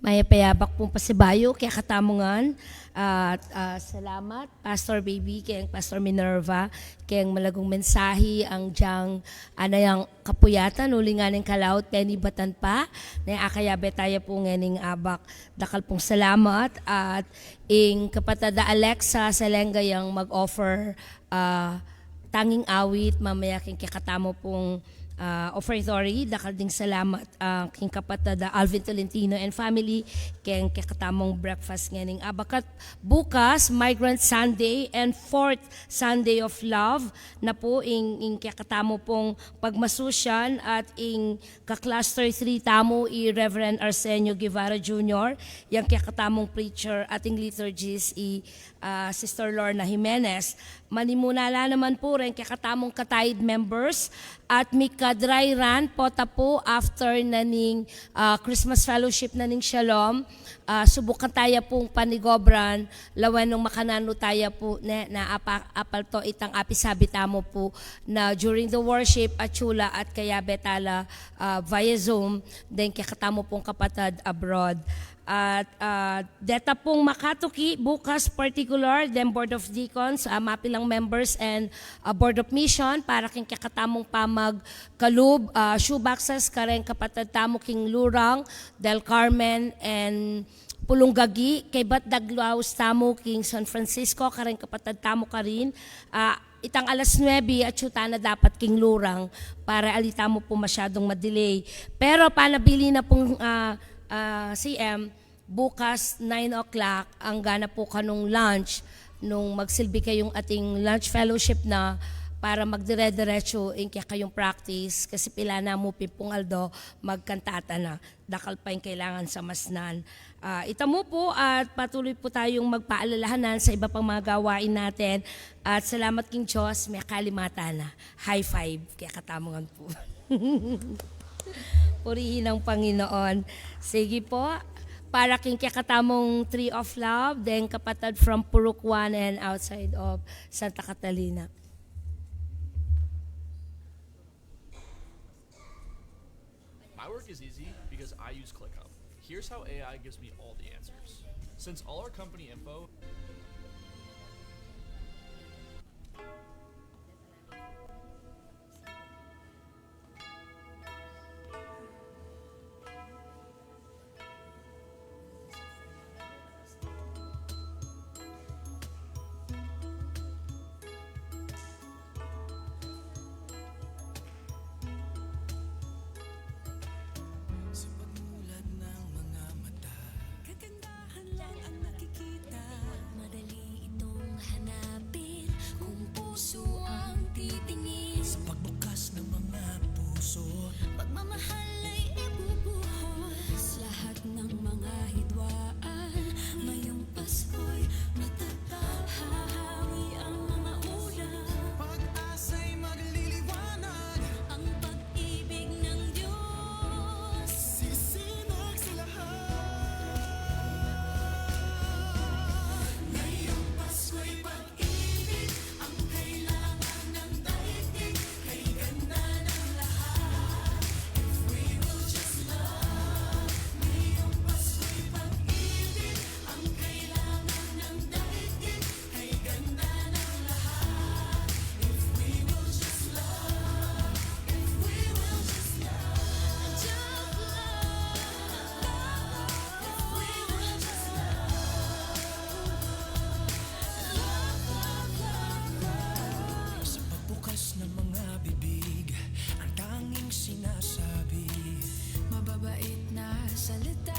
May payabak pong pasibayo, kaya katamungan. At salamat, Pastor Baby, kaya Pastor Minerva, kaya malagong mensahe ang diyang anayang kapuyatan, ulinganing kalaut, penny batan pa, na akayabe tayo po nganing abak. Dakal pong salamat at ing kapatada Alexa Salenga yang mag-offer tanging awit, mamaya king kakatamo pong offertory. Dakal ding salamat king kapatada Alvin Tolentino and family king kakatamong breakfast nganing abakat bukas Migrant Sunday and fourth Sunday of Love na po ing kakatamo pong pagmasusyan at ing ka-cluster 3 tamo i Reverend Arsenio Guevara Jr. yang kakatamong preacher ating liturgist i Sister Lorna Jimenez. Manimunala naman po rin kakatamong katayid members at may kadry run po tapo after naning Christmas Fellowship naning Shalom. Subukan tayo pong panigobran lawan ng makanano tayo po na apal to itang apisabi tamo po na during the worship at chula at kaya betala via Zoom then kakatamo pong kapatid abroad. At deta pong makatuki bukas particular then Board of Deacons, mapilang members and Board of Mission para king kakatamong pamag kalub, shoeboxes karen kapatid tamo king Lurang, Del Carmen and Pulunggagi, kay Bat Daglaos tamo king San Francisco karen kapatid tamo karin. itang alas 9 at syuta na dapat king lurang para alita mo po masyadong madelay. Pero panabili na pong CM, bukas 9 o'clock ang gana po kanong lunch nung magsilbi kayong ating lunch fellowship na para magdire-diretso in kaya kayong practice kasi pila na mo Pipong Aldo magkantata na dakal pa yung kailangan sa masnan. Itamo po at patuloy po tayong magpaalalahanan sa iba pang mga gawain natin at salamat King Diyos may kalimatan na high five kaya katamongan po. Purihin ang Panginoon. Sige po. Para king kakatamong Tree of Love, then kapatid from Purok 1 and outside of Santa Catalina. My work is easy because I use ClickUp. Here's how AI gives me all the answers. Since all our company info Kagandahan lang ang nakikita. Madali itong hanapin kung puso ang titingin. Sa pagbukas ng mga puso, pagmamahal ay ibubuhos. Lahat ng mga hidwaan, ngayong Pasko'y matatag. Hahawi ang mga ulan, pag-asa'y magliliwanag. Ang pag-ibig ng Diyos, sisinag sa lahat. Ngayong Pasko'y pag-ibig ang kailangan ng daigdig. Kay ganda ng lahat, if we will just love. Ngayong Pasko'y pag-ibig ang kailangan ng daigdig. Kay ganda ng lahat, if we will just love. If we will just love. Just love. If we will just sa pagbukas ng mga bibig, ang tanging sinasabi, mababait na salita,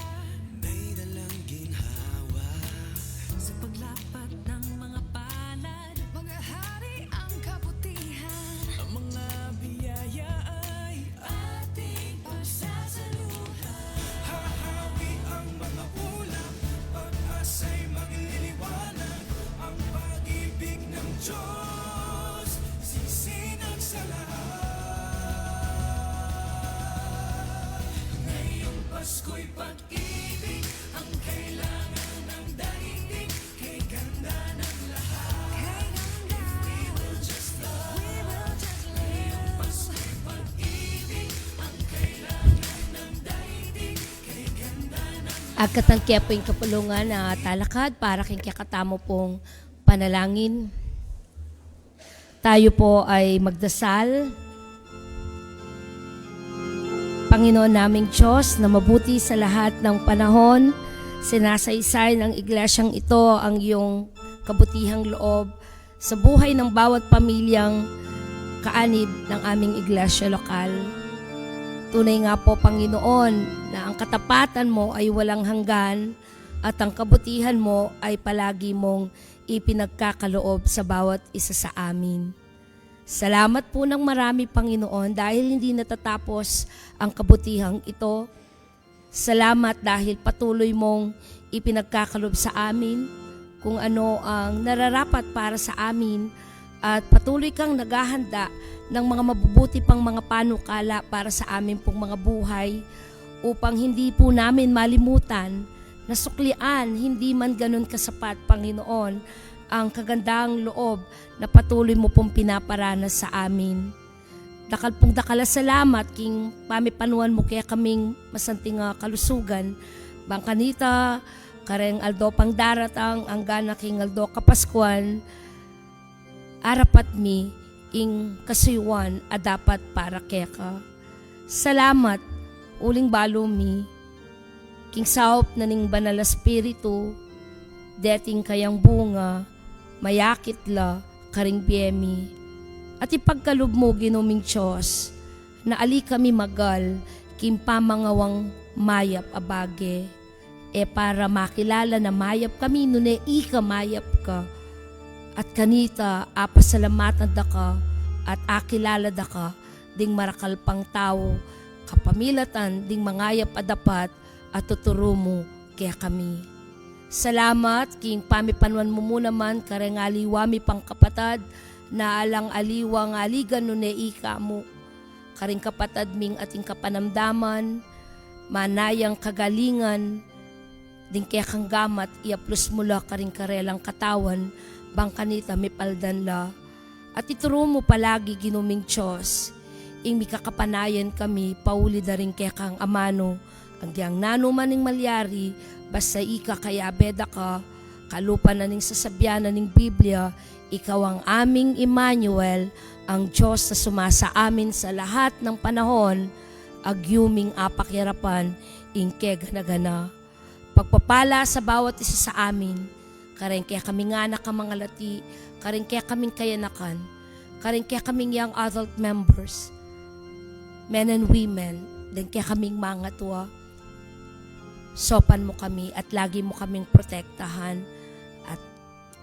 may dalang ginhawa. Sa paglapat ng mga palad, mga hari ang kabutihan. Ang mga biyaya ay ating pagsasaluhan. Hahawi ang mga ulam, pag-asa'y magliliwanag. Ang pag-ibig ng Diyos, sisinag sa lahat. Ngayong Pasko'y pag-ibig ang kailangan ng daigdig. Kay ganda ng lahat. If we will just love. Ngayong Pasko'y pag-ibig ang kailangan ng daigdig. Kay ganda ng Agkat ang kaya po yung kapulungan na talakad para king kakatamo pong panalangin. Tayo po ay magdasal. Panginoon naming Diyos na mabuti sa lahat ng panahon, sinasaysay ng iglesyang ito ang iyong kabutihang loob sa buhay ng bawat pamilyang kaanib ng aming iglesia lokal. Tunay nga po, Panginoon, na ang katapatan mo ay walang hanggan at ang kabutihan mo ay palagi mong ipinagkakaloob sa bawat isa sa amin. Salamat po ng marami, Panginoon, dahil hindi natatapos ang kabutihang ito. Salamat dahil patuloy mong ipinagkakaloob sa amin kung ano ang nararapat para sa amin at patuloy kang naghahanda ng mga mabubuti pang mga panukala para sa amin pong mga buhay upang hindi po namin malimutan na suklian, hindi man ganun kasapat, Panginoon, ang kagandang loob na patuloy mo pong pinaparanas sa amin. Dakal pong dakala salamat king pamipanuan mo kaya kaming masanting kalusugan. Bangkanita, kareng Aldo Pangdaratang, ang gana king Aldo Kapaskuan, arapat mi, ing kasuyuan a dapat para keka. Salamat, uling balo mi, king saop na ning banal espiritu, deting kayang bunga, mayakit la, karing biyemi. At ipagkalob mo, ginuming Diyos, na ali kami magal, kimpamangawang mayap abage, para makilala na mayap kami, nune ika mayap ka. At kanita, apasalamatan da ka, at akilala da ka, ding marakal pang tao, kapamilatan, ding mangayap adapat, at tuturo mo kaya kami. Salamat, king pamipanwan mo muna man, kareng aliwami pang kapatad, na alang aliwang aligan nune ika mo. Karing kapatad ming ating kapanamdaman, manayang kagalingan, ding kaya kang gamat, iaplos mula karing karelang katawan, bang kanita may paldan la. At ituro mo palagi, ginuming Diyos, ing mikakapanayan kami, pauli da rin kaya kang amano, ang diyang nanumaning malyari, basta ika kaya beda ka, kalupa na ning sasabyanan ning Biblia, ikaw ang aming Emmanuel, ang Diyos na sumasa amin sa lahat ng panahon, agyuming apakyarapan, ingke gana-gana. Pagpapala sa bawat isa sa amin, karing kaya kaming anak ang mga lati, karing kaya kaming kayanakan, karing kaya kaming young adult members, men and women, din kaya kaming mga tuwa. Sopan mo kami at lagi mo kaming protektahan at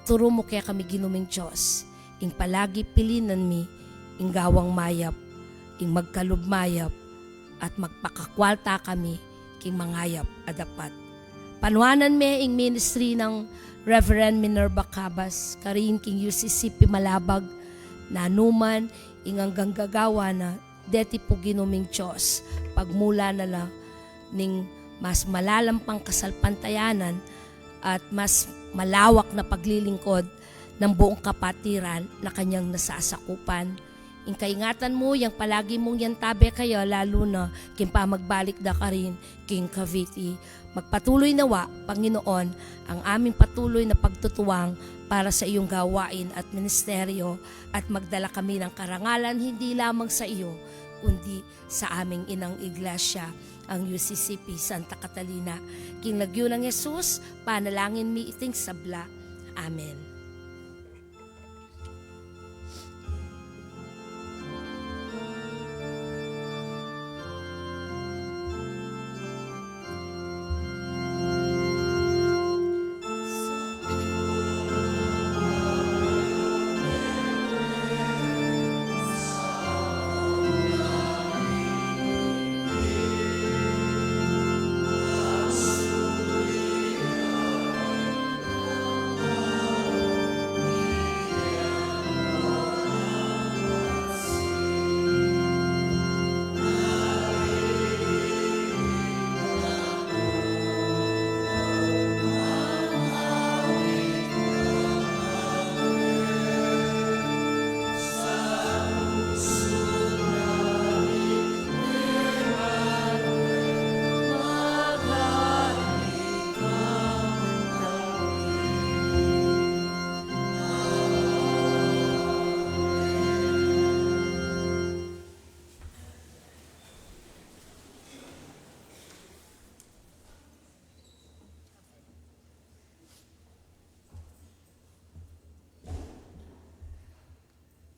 turo mo kaya kami, ginuming Diyos, ing palagi pilinan mi, ing gawang mayap, ing magkalub mayap, at magpakakwalta kami, king mangayap adapat. Panuanan me ing ministry ng Reverend Minerva Cabas, karin king UCCP Malabag, na anuman ing hanggang gagawa na, deti po, ginuming Diyos, pagmula na la, ning mas malalampang kasalpantayanan at mas malawak na paglilingkod ng buong kapatiran na kanyang nasasakupan. Ing kaingatan mo, yang palagi mong yan tabi kayo, lalo na kimpa magbalik da ka rin, King Cavite. Magpatuloy nawa, Panginoon, ang aming patuloy na pagtutuwang para sa iyong gawain at ministeryo, at magdala kami ng karangalan hindi lamang sa iyo, kundi sa aming inang iglesia, ang UCCP Santa Catalina. King Lagyo ng Jesus, panalangin mi iting sabla. Amen.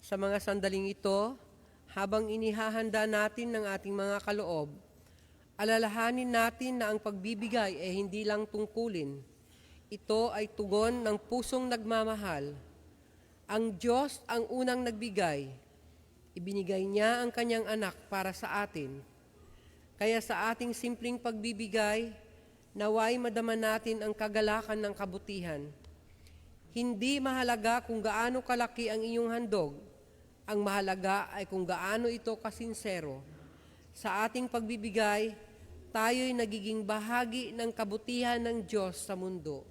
Sa mga sandaling ito, habang inihahanda natin ng ating mga kaloob, alalahanin natin na ang pagbibigay ay hindi lang tungkulin. Ito ay tugon ng pusong nagmamahal. Ang Diyos ang unang nagbigay. Ibinigay niya ang kanyang anak para sa atin. Kaya sa ating simpleng pagbibigay, naway madama natin ang kagalakan ng kabutihan. Hindi mahalaga kung gaano kalaki ang iyong handog. Ang mahalaga ay kung gaano ito kasinsero. Sa ating pagbibigay, tayo'y nagiging bahagi ng kabutihan ng Diyos sa mundo.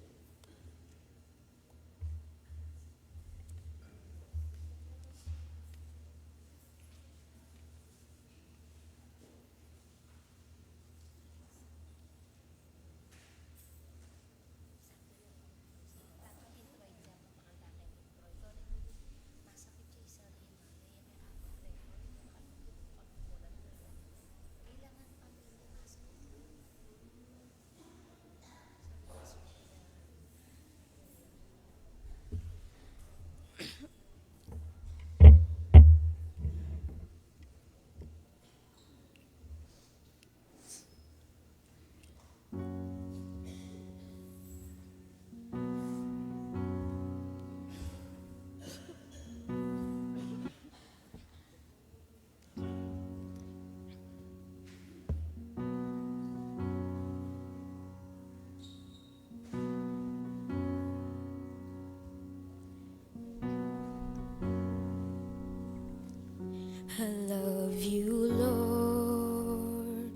I love you, Lord.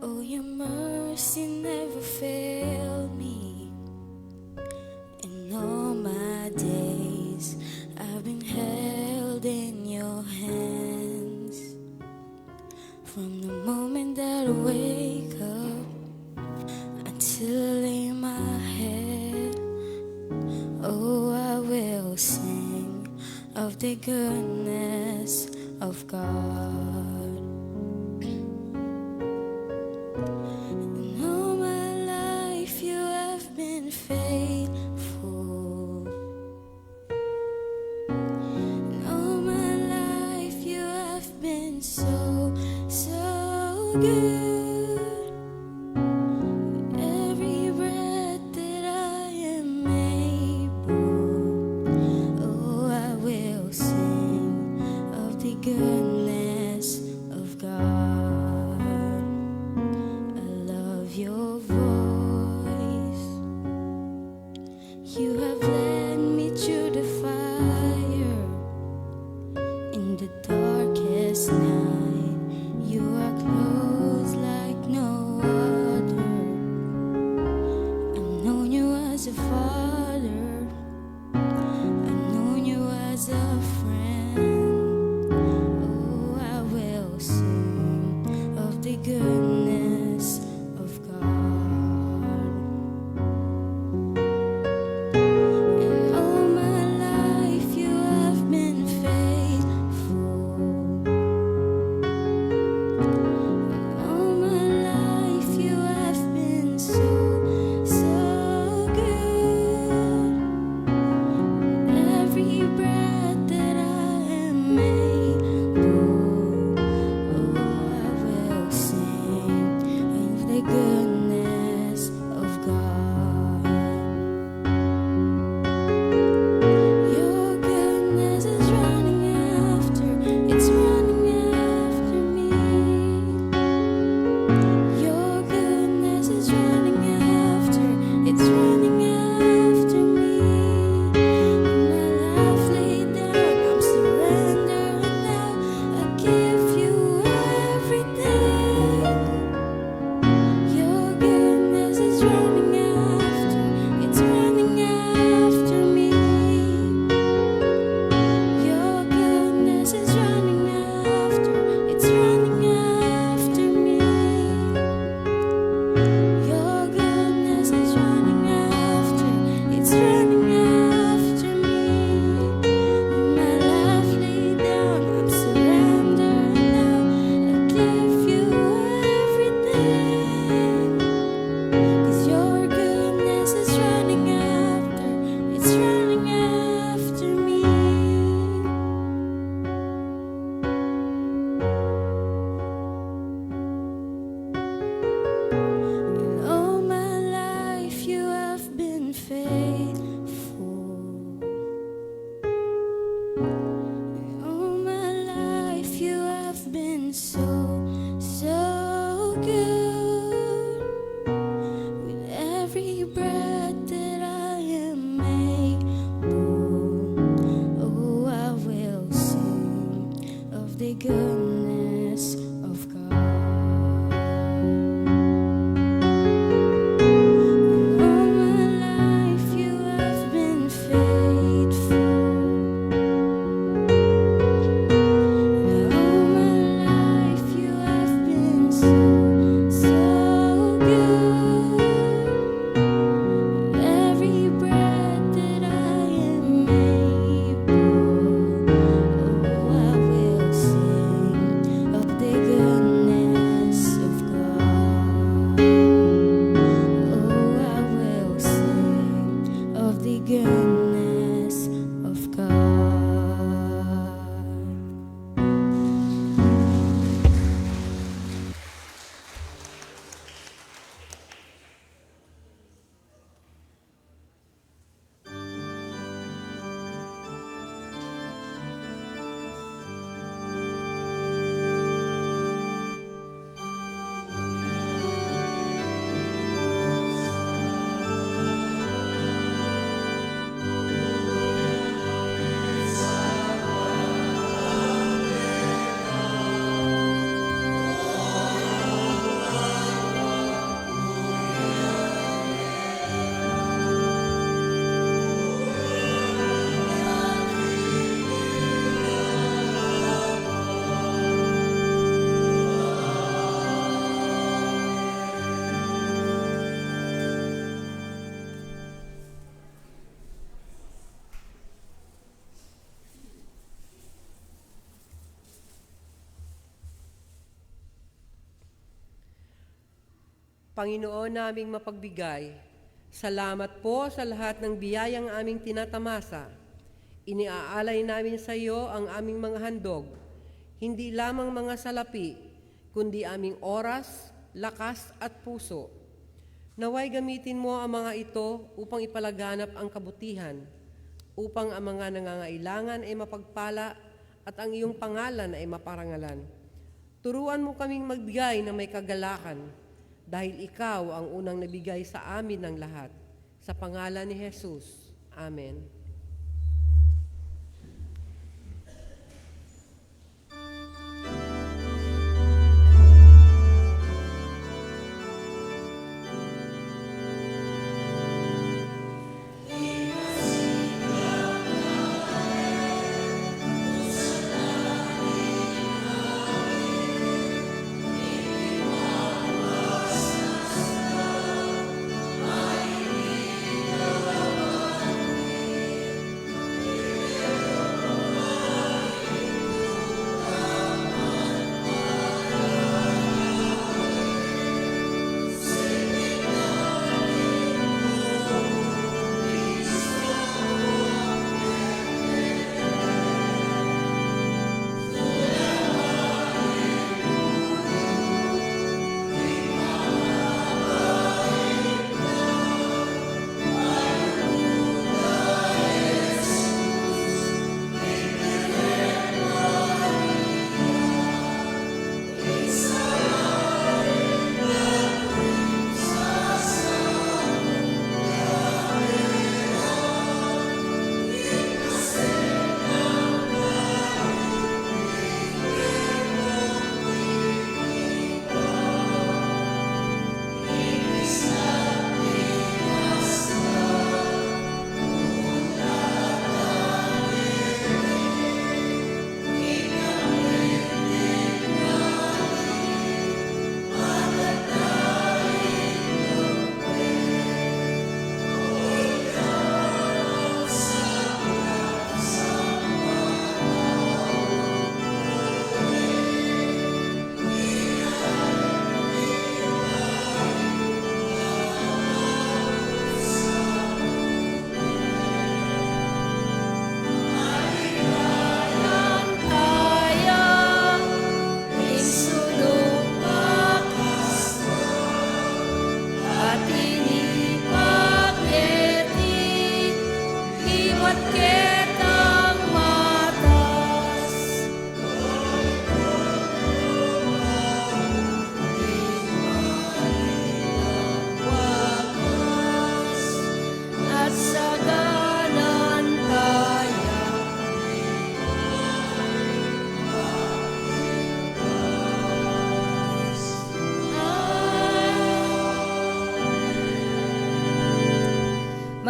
Oh, your mercy never failed me. In all my days, I've been held in your hands. From the moment that I wake up until I lay my head, oh, I will sing of the goodness of God. In all my life you have been faithful. In all my life you have been so, so good. Every breath that I am able, oh, I will sing of the goodness of God. I love your voice. You have led me through the fire. In the darkest night, you are close like no other. I've known you as a father. I've known you as a friend. Oh, I will sing of the goodness of God. In all my life you have been faithful. In all my life you have been so, so good. Every breath that I am able, oh, I will sing of the goodness of God. Your goodness is running after, it's running after me. Your goodness is running after, it's running after me. My life laid down, I'm surrendered now. I give you everything. Your goodness is running after, it's running after me. Your goodness is running after, it's running after me. Your goodness is running after, it's running after me. My life laid down, I'm surrendered now. I give you everything. 'Cause your goodness is running after, it's running after me. In all my life you have been faithful. In all my life you have been so, so good. With every breath that I am able, oh, I will sing of the goodness of God. In all my life you have been faithful. In all my life you have been so, Panginoon naming mapagbigay, salamat po sa lahat ng biyayang aming tinatamasa. Iniaalay namin sa iyo ang aming mga handog, hindi lamang mga salapi, kundi aming oras, lakas at puso. Naway gamitin mo ang mga ito upang ipalaganap ang kabutihan, upang ang mga nangangailangan ay mapagpala at ang iyong pangalan ay maparangalan. Turuan mo kaming magbigay na may kagalakan, dahil ikaw ang unang nabigay sa amin ng lahat. Sa pangalan ni Jesus. Amen.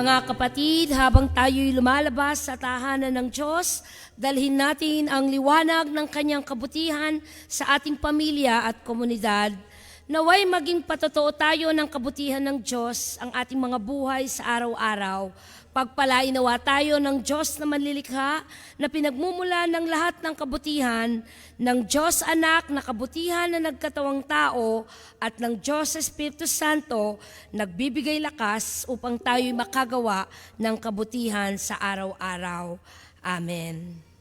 Mga kapatid, habang tayo'y lumalabas sa tahanan ng Diyos, dalhin natin ang liwanag ng kanyang kabutihan sa ating pamilya at komunidad. Naway maging patotoo tayo ng kabutihan ng Diyos ang ating mga buhay sa araw-araw. Pagpalain nawa tayo ng Diyos na manlilikha na pinagmumula ng lahat ng kabutihan, ng Diyos Anak na kabutihan na nagkatawang tao at ng Diyos Espiritu Santo nagbibigay lakas upang tayo'y makagawa ng kabutihan sa araw-araw. Amen.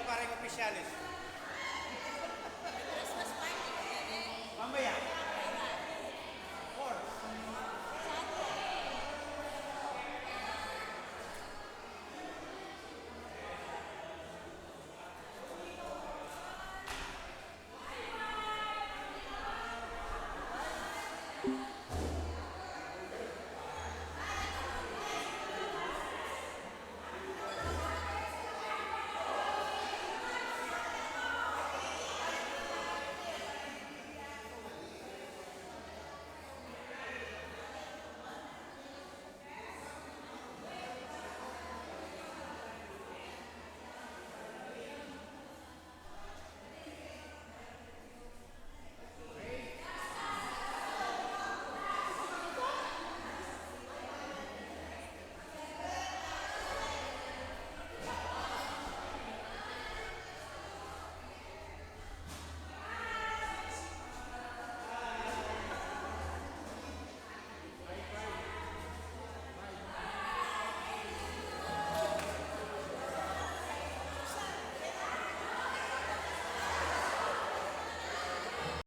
paring opisyalis.